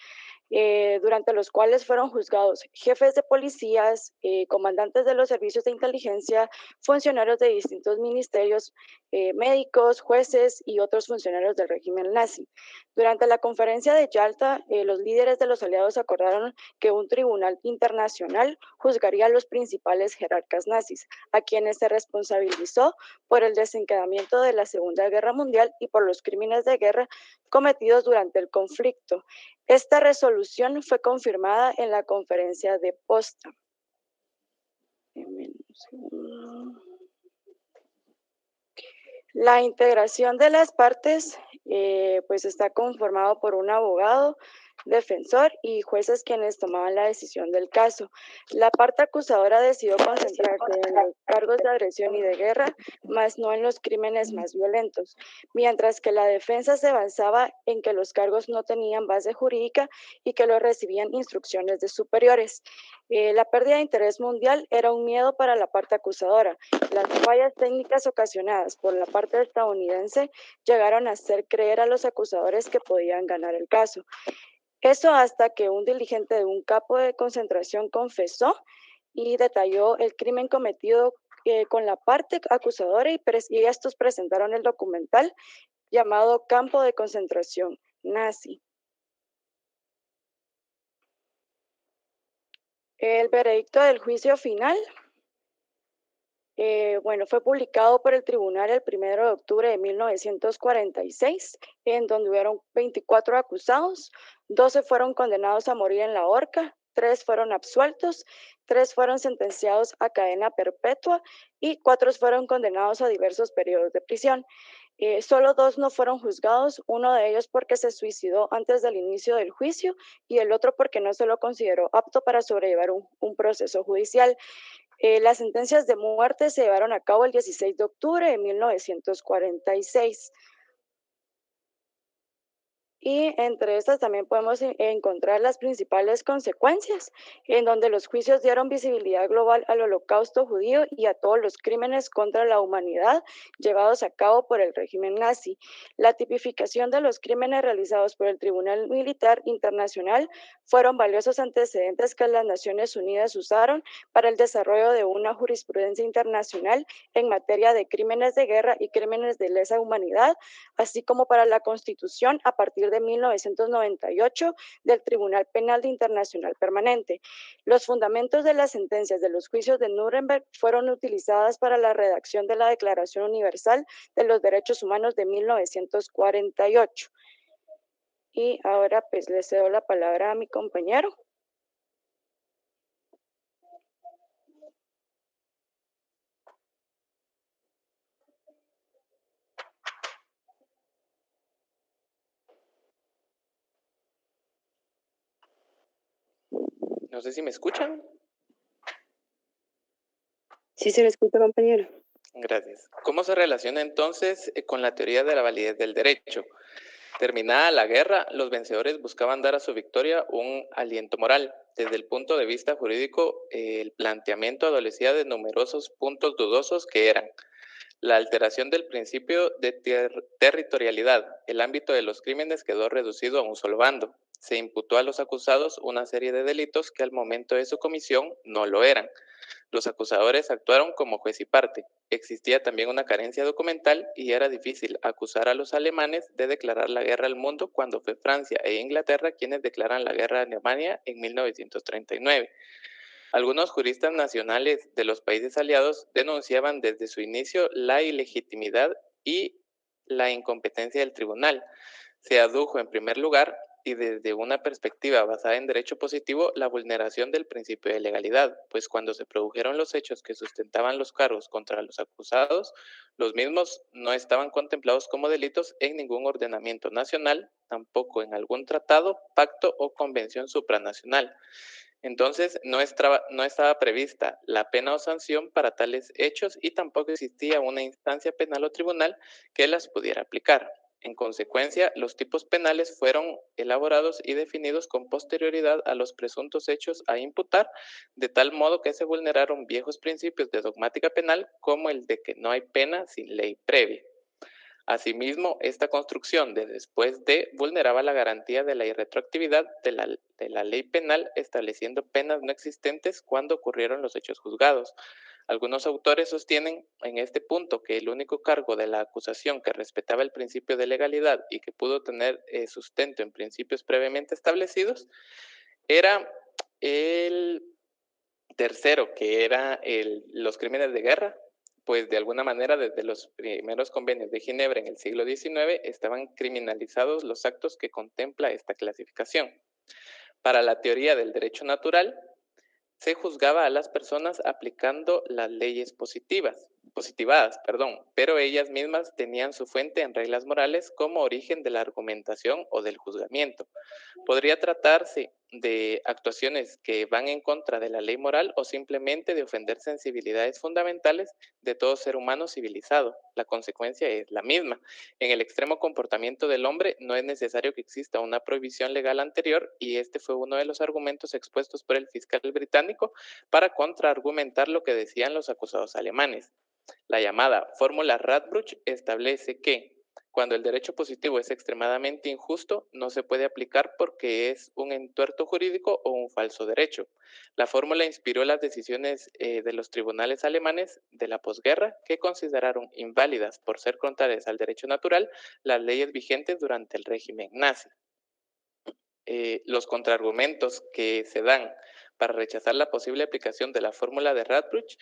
Durante los cuales fueron juzgados jefes de policías, comandantes de los servicios de inteligencia, funcionarios de distintos ministerios, médicos, jueces y otros funcionarios del régimen nazi. Durante la conferencia de Yalta, los líderes de los aliados acordaron que un tribunal internacional juzgaría a los principales jerarcas nazis, a quienes se responsabilizó por el desencadenamiento de la Segunda Guerra Mundial y por los crímenes de guerra cometidos durante el conflicto. Esta resolución fue confirmada en la conferencia de Potsdam. La integración de las partes pues está conformado por un abogado, defensor y jueces quienes tomaban la decisión del caso. La parte acusadora decidió concentrarse en los cargos de agresión y de guerra, más no en los crímenes más violentos, mientras que la defensa se basaba en que los cargos no tenían base jurídica y que los recibían instrucciones de superiores. La pérdida de interés mundial era un miedo para la parte acusadora. Las fallas técnicas ocasionadas por la parte estadounidense llegaron a hacer creer a los acusadores que podían ganar el caso. Eso hasta que un dirigente de un campo de concentración confesó y detalló el crimen cometido con la parte acusadora y estos presentaron el documental llamado Campo de Concentración Nazi. El veredicto del juicio final fue publicado por el tribunal el 1 de octubre de 1946, en donde hubieron 24 acusados, 12 fueron condenados a morir en la horca, 3 fueron absueltos, 3 fueron sentenciados a cadena perpetua y 4 fueron condenados a diversos periodos de prisión. Solo 2 no fueron juzgados, uno de ellos porque se suicidó antes del inicio del juicio y el otro porque no se lo consideró apto para sobrellevar un proceso judicial. Las sentencias de muerte se llevaron a cabo el 16 de octubre de 1946. Y entre estas también podemos encontrar las principales consecuencias, en donde los juicios dieron visibilidad global al holocausto judío y a todos los crímenes contra la humanidad llevados a cabo por el régimen nazi. La tipificación de los crímenes realizados por el Tribunal Militar Internacional fueron valiosos antecedentes que las Naciones Unidas usaron para el desarrollo de una jurisprudencia internacional en materia de crímenes de guerra y crímenes de lesa humanidad, así como para la Constitución a partir de 1998 del Tribunal Penal Internacional Permanente. Los fundamentos de las sentencias de los juicios de Nuremberg fueron utilizadas para la redacción de la Declaración Universal de los Derechos Humanos de 1948. Y ahora pues le cedo la palabra a mi compañero. No sé si me escuchan. Sí se le escucha, compañero. Gracias. ¿Cómo se relaciona entonces con la teoría de la validez del derecho? Terminada la guerra, los vencedores buscaban dar a su victoria un aliento moral. Desde el punto de vista jurídico, el planteamiento adolecía de numerosos puntos dudosos que eran: La alteración del principio de territorialidad. El ámbito de los crímenes quedó reducido a un solo bando. Se imputó a los acusados una serie de delitos que al momento de su comisión no lo eran. Los acusadores actuaron como juez y parte. Existía también una carencia documental y era difícil acusar a los alemanes de declarar la guerra al mundo cuando fue Francia e Inglaterra quienes declaran la guerra a Alemania en 1939. Algunos juristas nacionales de los países aliados denunciaban desde su inicio la ilegitimidad y la incompetencia del tribunal. Se adujo en primer lugar, y desde una perspectiva basada en derecho positivo, la vulneración del principio de legalidad, pues cuando se produjeron los hechos que sustentaban los cargos contra los acusados, los mismos no estaban contemplados como delitos en ningún ordenamiento nacional, tampoco en algún tratado, pacto o convención supranacional. Entonces, no estaba prevista la pena o sanción para tales hechos y tampoco existía una instancia penal o tribunal que las pudiera aplicar. En consecuencia, los tipos penales fueron elaborados y definidos con posterioridad a los presuntos hechos a imputar, de tal modo que se vulneraron viejos principios de dogmática penal como el de que no hay pena sin ley previa. Asimismo, esta construcción de después de vulneraba la garantía de la irretroactividad de la ley penal, estableciendo penas no existentes cuando ocurrieron los hechos juzgados. Algunos autores sostienen en este punto que el único cargo de la acusación que respetaba el principio de legalidad y que pudo tener sustento en principios previamente establecidos era el tercero, que era los crímenes de guerra, pues de alguna manera desde los primeros convenios de Ginebra en el siglo XIX estaban criminalizados los actos que contempla esta clasificación. Para la teoría del derecho natural, se juzgaba a las personas aplicando las leyes positivadas, pero ellas mismas tenían su fuente en reglas morales como origen de la argumentación o del juzgamiento. Podría tratarse de actuaciones que van en contra de la ley moral o simplemente de ofender sensibilidades fundamentales de todo ser humano civilizado. La consecuencia es la misma. En el extremo comportamiento del hombre no es necesario que exista una prohibición legal anterior y este fue uno de los argumentos expuestos por el fiscal británico para contraargumentar lo que decían los acusados alemanes. La llamada fórmula Radbruch establece que cuando el derecho positivo es extremadamente injusto, no se puede aplicar porque es un entuerto jurídico o un falso derecho. La fórmula inspiró las decisiones de los tribunales alemanes de la posguerra que consideraron inválidas por ser contrarias al derecho natural las leyes vigentes durante el régimen nazi. Los contraargumentos que se dan para rechazar la posible aplicación de la fórmula de Radbruch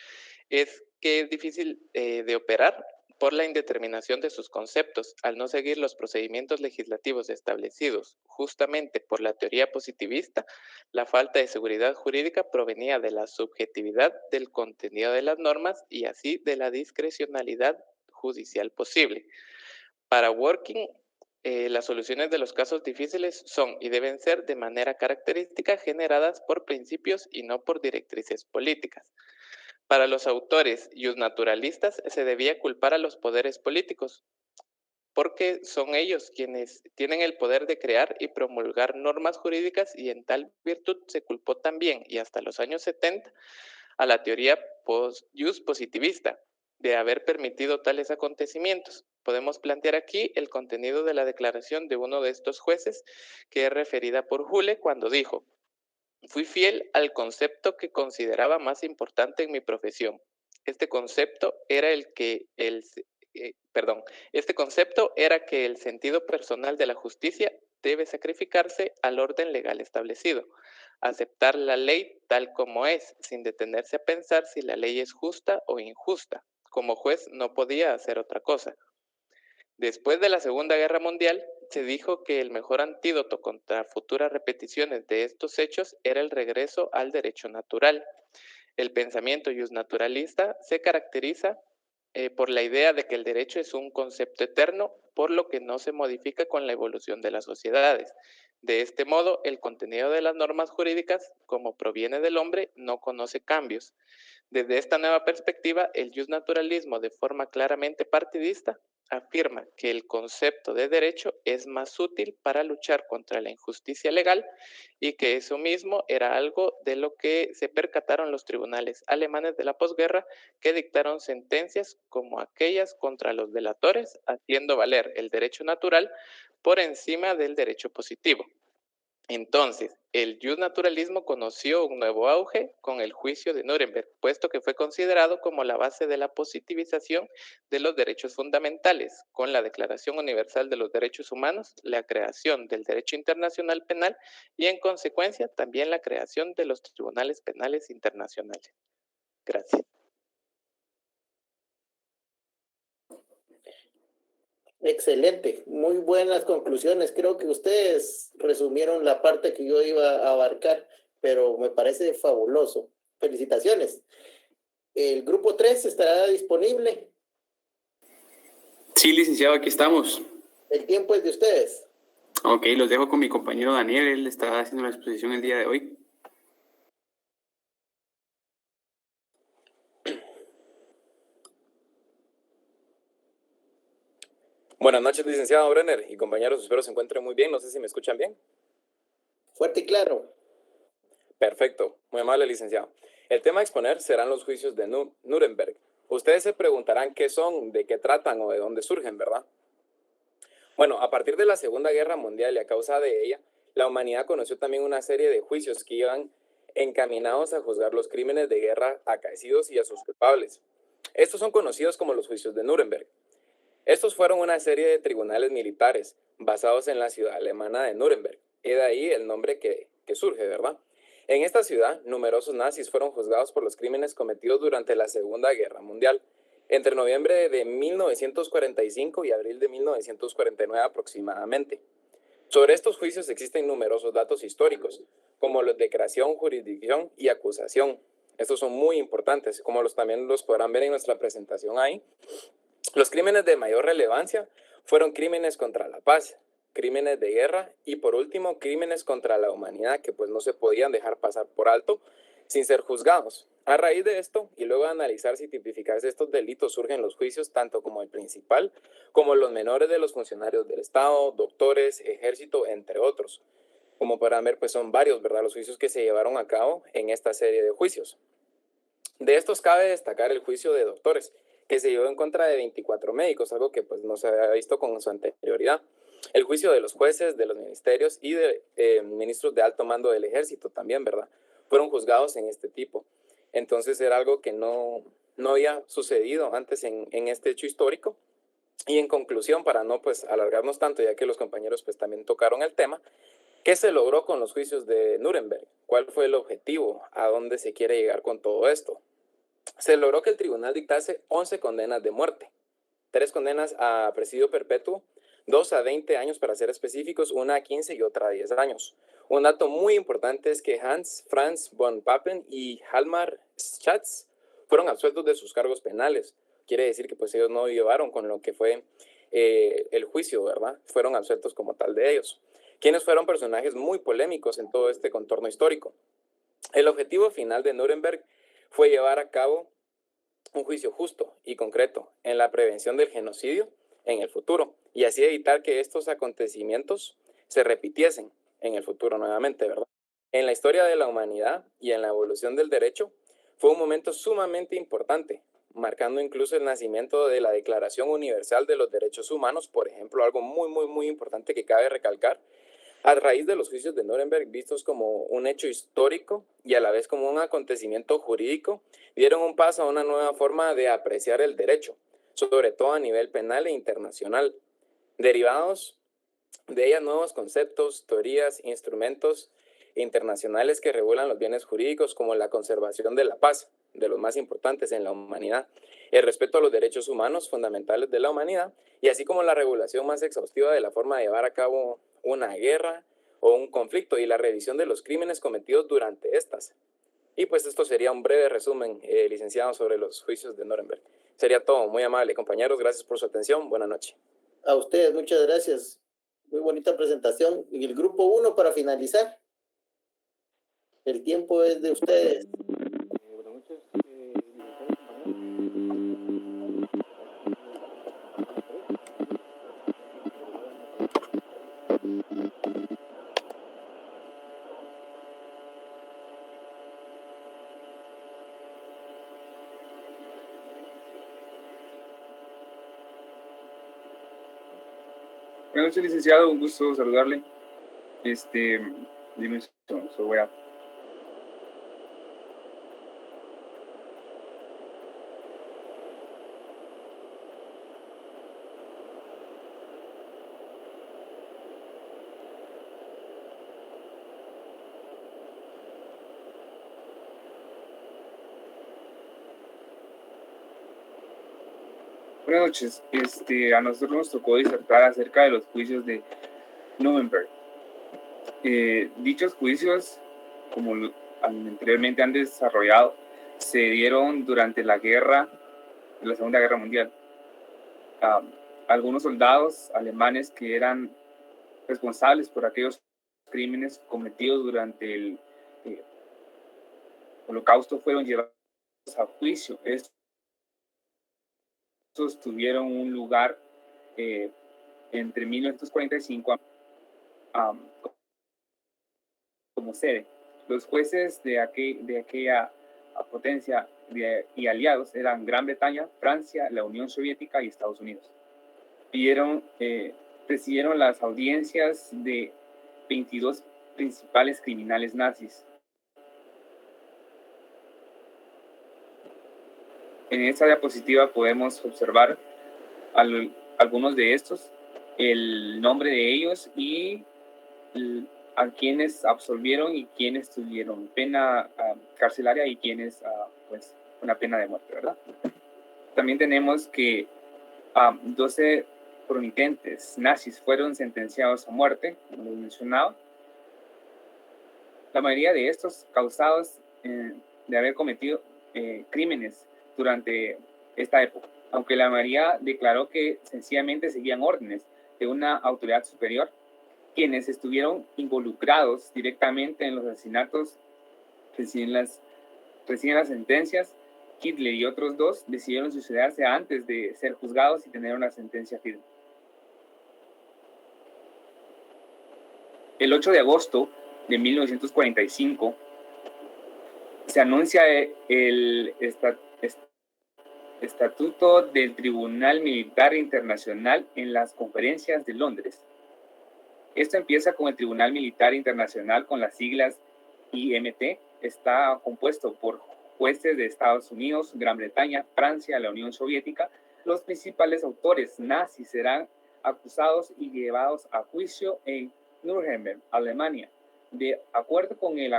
es que es difícil de operar por la indeterminación de sus conceptos, al no seguir los procedimientos legislativos establecidos. Justamente por la teoría positivista, la falta de seguridad jurídica provenía de la subjetividad del contenido de las normas y así de la discrecionalidad judicial posible. Para Working, las soluciones de los casos difíciles son y deben ser de manera característica generadas por principios y no por directrices políticas. Para los autores justnaturalistas se debía culpar a los poderes políticos, porque son ellos quienes tienen el poder de crear y promulgar normas jurídicas y en tal virtud se culpó también, y hasta los años 70, a la teoría positivista de haber permitido tales acontecimientos. Podemos plantear aquí el contenido de la declaración de uno de estos jueces, que es referida por Hulle cuando dijo: fui fiel al concepto que consideraba más importante en mi profesión. Este concepto era que el sentido personal de la justicia debe sacrificarse al orden legal establecido. Aceptar la ley tal como es, sin detenerse a pensar si la ley es justa o injusta. Como juez no podía hacer otra cosa. Después de la Segunda Guerra Mundial, se dijo que el mejor antídoto contra futuras repeticiones de estos hechos era el regreso al derecho natural. El pensamiento justnaturalista se caracteriza por la idea de que el derecho es un concepto eterno, por lo que no se modifica con la evolución de las sociedades. De este modo, el contenido de las normas jurídicas, como proviene del hombre, no conoce cambios. Desde esta nueva perspectiva, el justnaturalismo, de forma claramente partidista, afirma que el concepto de derecho es más útil para luchar contra la injusticia legal y que eso mismo era algo de lo que se percataron los tribunales alemanes de la posguerra, que dictaron sentencias como aquellas contra los delatores, haciendo valer el derecho natural por encima del derecho positivo. Entonces, el justnaturalismo conoció un nuevo auge con el juicio de Nuremberg, puesto que fue considerado como la base de la positivización de los derechos fundamentales, con la Declaración Universal de los Derechos Humanos, la creación del derecho internacional penal y, en consecuencia, también la creación de los tribunales penales internacionales. Gracias. Excelente, muy buenas conclusiones. Creo que ustedes resumieron la parte que yo iba a abarcar, pero me parece fabuloso. Felicitaciones. ¿El grupo 3 estará disponible? Sí, licenciado, aquí estamos. El tiempo es de ustedes. Ok, los dejo con mi compañero Daniel, él está haciendo la exposición el día de hoy. Buenas noches, licenciado Brenner y compañeros, espero se encuentren muy bien, no sé si me escuchan bien. Fuerte y claro. Perfecto, muy amable, licenciado. El tema a exponer serán los juicios de Nuremberg. Ustedes se preguntarán qué son, de qué tratan o de dónde surgen, ¿verdad? Bueno, a partir de la Segunda Guerra Mundial y a causa de ella, la humanidad conoció también una serie de juicios que iban encaminados a juzgar los crímenes de guerra acaecidos y a sus culpables. Estos son conocidos como los juicios de Nuremberg. Estos fueron una serie de tribunales militares basados en la ciudad alemana de Nuremberg. Y de ahí el nombre que surge, ¿verdad? En esta ciudad, numerosos nazis fueron juzgados por los crímenes cometidos durante la Segunda Guerra Mundial, entre noviembre de 1945 y abril de 1949 aproximadamente. Sobre estos juicios existen numerosos datos históricos, como los de creación, jurisdicción y acusación. Estos son muy importantes, como también los podrán ver en nuestra presentación ahí. Los crímenes de mayor relevancia fueron crímenes contra la paz, crímenes de guerra y por último crímenes contra la humanidad que pues no se podían dejar pasar por alto sin ser juzgados. A raíz de esto y luego de analizarse y tipificarse estos delitos surgen los juicios tanto como el principal como los menores de los funcionarios del Estado, doctores, ejército, entre otros. Como podrán ver pues son varios, ¿verdad?, los juicios que se llevaron a cabo en esta serie de juicios. De estos cabe destacar el juicio de doctores, que se llevó en contra de 24 médicos, algo que pues no se había visto con su anterioridad. El juicio de los jueces, de los ministerios y de ministros de alto mando del ejército también, ¿verdad?, fueron juzgados en este tipo. Entonces era algo que no había sucedido antes en este hecho histórico. Y en conclusión, para no pues alargarnos tanto, ya que los compañeros pues también tocaron el tema, ¿qué se logró con los juicios de Nuremberg? ¿Cuál fue el objetivo? ¿A dónde se quiere llegar con todo esto? Se logró que el tribunal dictase 11 condenas de muerte, 3 condenas a presidio perpetuo, 2 a 20 años para ser específicos, una a 15 y otra a 10 años. Un dato muy importante es que Hans Franz von Papen y Hjalmar Schatz fueron absueltos de sus cargos penales. Quiere decir que pues ellos no llevaron con lo que fue el juicio, ¿verdad? Fueron absueltos como tal de ellos. Quienes fueron personajes muy polémicos en todo este contorno histórico. El objetivo final de Nuremberg fue llevar a cabo un juicio justo y concreto en la prevención del genocidio en el futuro y así evitar que estos acontecimientos se repitiesen en el futuro nuevamente, ¿verdad? En la historia de la humanidad y en la evolución del derecho fue un momento sumamente importante, marcando incluso el nacimiento de la Declaración Universal de los Derechos Humanos, por ejemplo, algo muy importante que cabe recalcar, a raíz de los juicios de Nuremberg, vistos como un hecho histórico y a la vez como un acontecimiento jurídico, dieron un paso a una nueva forma de apreciar el derecho, sobre todo a nivel penal e internacional. Derivados de ellas nuevos conceptos, teorías, instrumentos internacionales que regulan los bienes jurídicos como la conservación de la paz, de los más importantes en la humanidad, el respeto a los derechos humanos fundamentales de la humanidad y así como la regulación más exhaustiva de la forma de llevar a cabo una guerra o un conflicto y la revisión de los crímenes cometidos durante estas. Y pues esto sería un breve resumen, licenciado, sobre los juicios de Nuremberg. Sería todo. Muy amable, compañeros. Gracias por su atención. Buenas noches. A ustedes, muchas gracias. Muy bonita presentación. Y el grupo 1 para finalizar. El tiempo es de ustedes. Buenas noches, licenciado, un gusto saludarle. Dime su web. Buenas noches. A nosotros nos tocó disertar acerca de los juicios de Nuremberg. Dichos juicios, como anteriormente han desarrollado, se dieron durante la Segunda Guerra Mundial. Algunos soldados alemanes que eran responsables por aquellos crímenes cometidos durante el Holocausto fueron llevados a juicio. Estos tuvieron un lugar entre 1945 como sede. Los jueces de aquella potencia y aliados eran Gran Bretaña, Francia, la Unión Soviética y Estados Unidos. Presidieron las audiencias de 22 principales criminales nazis. En esta diapositiva podemos observar algunos de estos, el nombre de ellos y a quienes absolvieron y quienes tuvieron pena carcelaria y quienes pues una pena de muerte, ¿verdad? También tenemos que 12 promitentes nazis fueron sentenciados a muerte, como les mencionaba. La mayoría de estos causados de haber cometido crímenes durante esta época, aunque la mayoría declaró que sencillamente seguían órdenes de una autoridad superior. Quienes estuvieron involucrados directamente en los asesinatos reciben las sentencias. Hitler y otros dos decidieron suicidarse antes de ser juzgados y tener una sentencia firme. El 8 de agosto de 1945 se anuncia el Estatuto del Tribunal Militar Internacional en las conferencias de Londres. Esto empieza con el Tribunal Militar Internacional con las siglas IMT. Está compuesto por jueces de Estados Unidos, Gran Bretaña, Francia, la Unión Soviética. Los principales autores nazis serán acusados y llevados a juicio en Nuremberg, Alemania. De acuerdo con el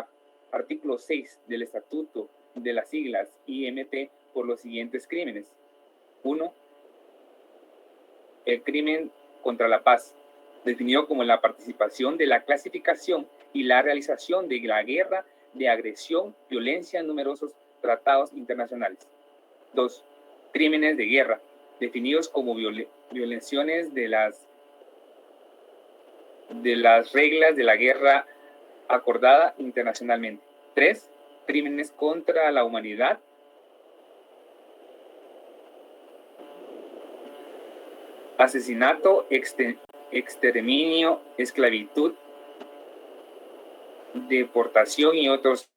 artículo 6 del Estatuto de las siglas IMT, por los siguientes crímenes. 1. El crimen contra la paz, definido como la participación de la clasificación y la realización de la guerra de agresión, violencia en numerosos tratados internacionales. 2. Crímenes de guerra, definidos como violaciones de las reglas de la guerra acordada internacionalmente. 3. Crímenes contra la humanidad, asesinato, exterminio, esclavitud, deportación y otros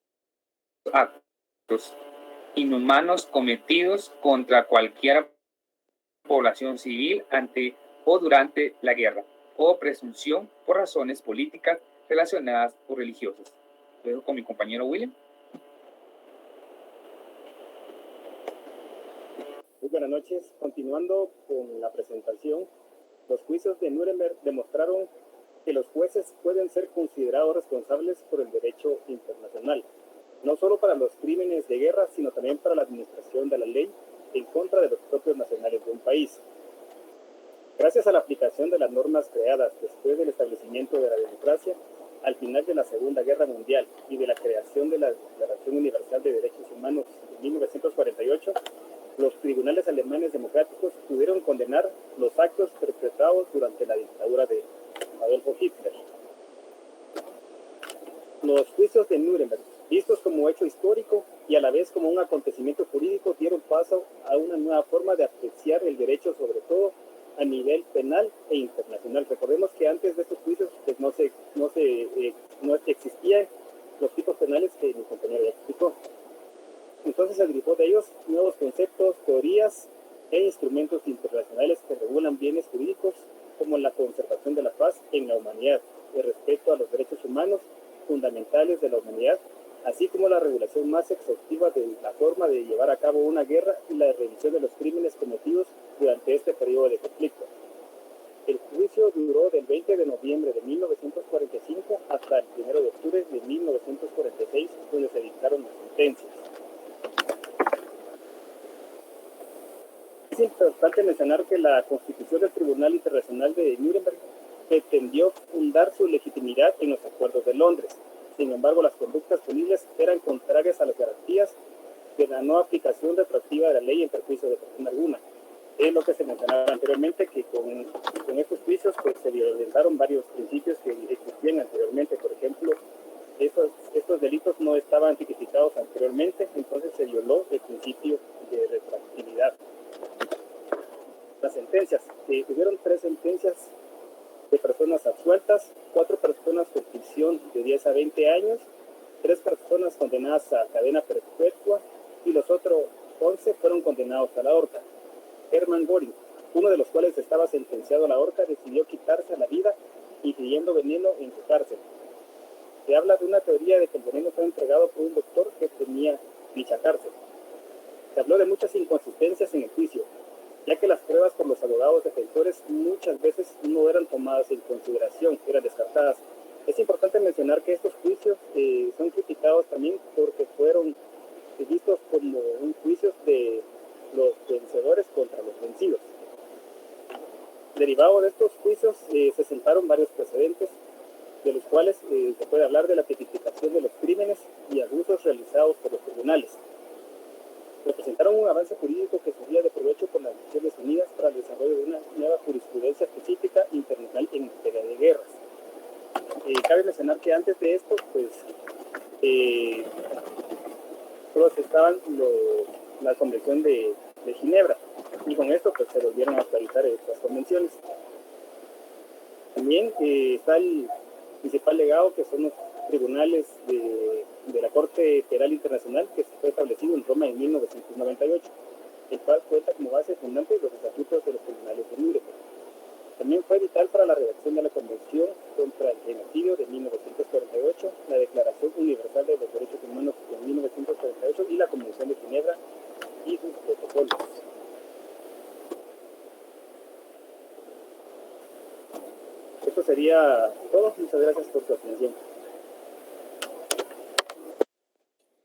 actos inhumanos cometidos contra cualquier población civil ante o durante la guerra, o presunción por razones políticas relacionadas o religiosas. Lo dejo con mi compañero William. Muy buenas noches. Continuando con la presentación, los juicios de Nuremberg demostraron que los jueces pueden ser considerados responsables por el derecho internacional, no solo para los crímenes de guerra, sino también para la administración de la ley en contra de los propios nacionales de un país. Gracias a la aplicación de las normas creadas después del establecimiento de la democracia, al final de la Segunda Guerra Mundial y de la creación de la Declaración Universal de Derechos Humanos en 1948, los tribunales alemanes democráticos pudieron condenar los actos perpetrados durante la dictadura de Adolfo Hitler. Los juicios de Nuremberg, vistos como hecho histórico y a la vez como un acontecimiento jurídico, dieron paso a una nueva forma de apreciar el derecho, sobre todo a nivel penal e internacional. Recordemos que antes de estos juicios pues, no existían los tipos penales que mi compañero ya explicó. Entonces se derivó de ellos nuevos conceptos, teorías e instrumentos internacionales que regulan bienes jurídicos como la conservación de la paz en la humanidad, el respeto a los derechos humanos fundamentales de la humanidad, así como la regulación más exhaustiva de la forma de llevar a cabo una guerra y la revisión de los crímenes cometidos durante este periodo de conflicto. El juicio duró del 20 de noviembre de 1945 hasta el 1 de octubre de 1946, donde se dictaron las sentencias. Es importante mencionar que la Constitución del Tribunal Internacional de Nuremberg pretendió fundar su legitimidad en los acuerdos de Londres. Sin embargo, las conductas punibles eran contrarias a las garantías de la no aplicación retroactiva de la ley en perjuicio de persona alguna. Es lo que se mencionaba anteriormente, que con estos juicios pues, se violentaron varios principios que existían anteriormente. Por ejemplo, estos delitos no estaban tipificados anteriormente, entonces se violó el principio de retroactividad. Las sentencias, tuvieron 3 sentencias de personas absueltas, 4 personas con prisión de 10 a 20 años, 3 personas condenadas a cadena perpetua y los otros 11 fueron condenados a la horca. Hermann Göring, uno de los cuales estaba sentenciado a la horca, decidió quitarse la vida ingiriendo veneno en su cárcel. Se habla de una teoría de que el veneno fue entregado por un doctor que tenía dicha cárcel. Se habló de muchas inconsistencias en el juicio, ya que las pruebas por los abogados defensores muchas veces no eran tomadas en consideración, eran descartadas. Es importante mencionar que estos juicios son criticados también porque fueron vistos como un juicio de los vencedores contra los vencidos. Derivado de estos juicios se sentaron varios precedentes, de los cuales se puede hablar de la tipificación de los crímenes y abusos realizados por los tribunales. Representaron un avance jurídico que sería de provecho con las Naciones Unidas para el desarrollo de una nueva jurisprudencia específica internacional en materia de guerras. Cabe mencionar que antes de esto, pues, todos estaban la Convención de Ginebra, y con esto pues, se volvieron a actualizar estas convenciones. También está el principal legado, que son los tribunales de la Corte Penal Internacional, que fue establecido en Roma en 1998, el cual cuenta como base fundante de los estatutos de los tribunales de Nuremberg. También fue vital para la redacción de la Convención contra el Genocidio de 1948, la Declaración Universal de los Derechos Humanos de 1948 y la Convención de Ginebra y sus protocolos. Esto sería todo. Muchas gracias por su atención.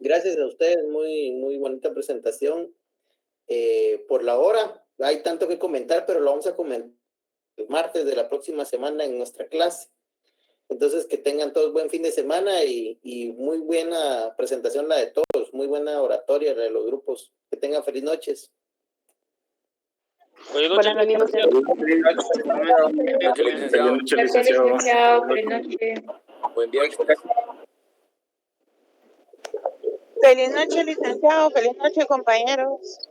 Gracias a ustedes, muy bonita presentación. Por la hora, hay tanto que comentar, pero lo vamos a comentar el martes de la próxima semana en nuestra clase. Entonces, que tengan todos buen fin de semana y muy buena presentación la de todos, muy buena oratoria la de los grupos. Que tengan feliz noches. Buenas noches, licenciado. Feliz noche. Buen día. Feliz noche, licenciado. Feliz noche, compañeros.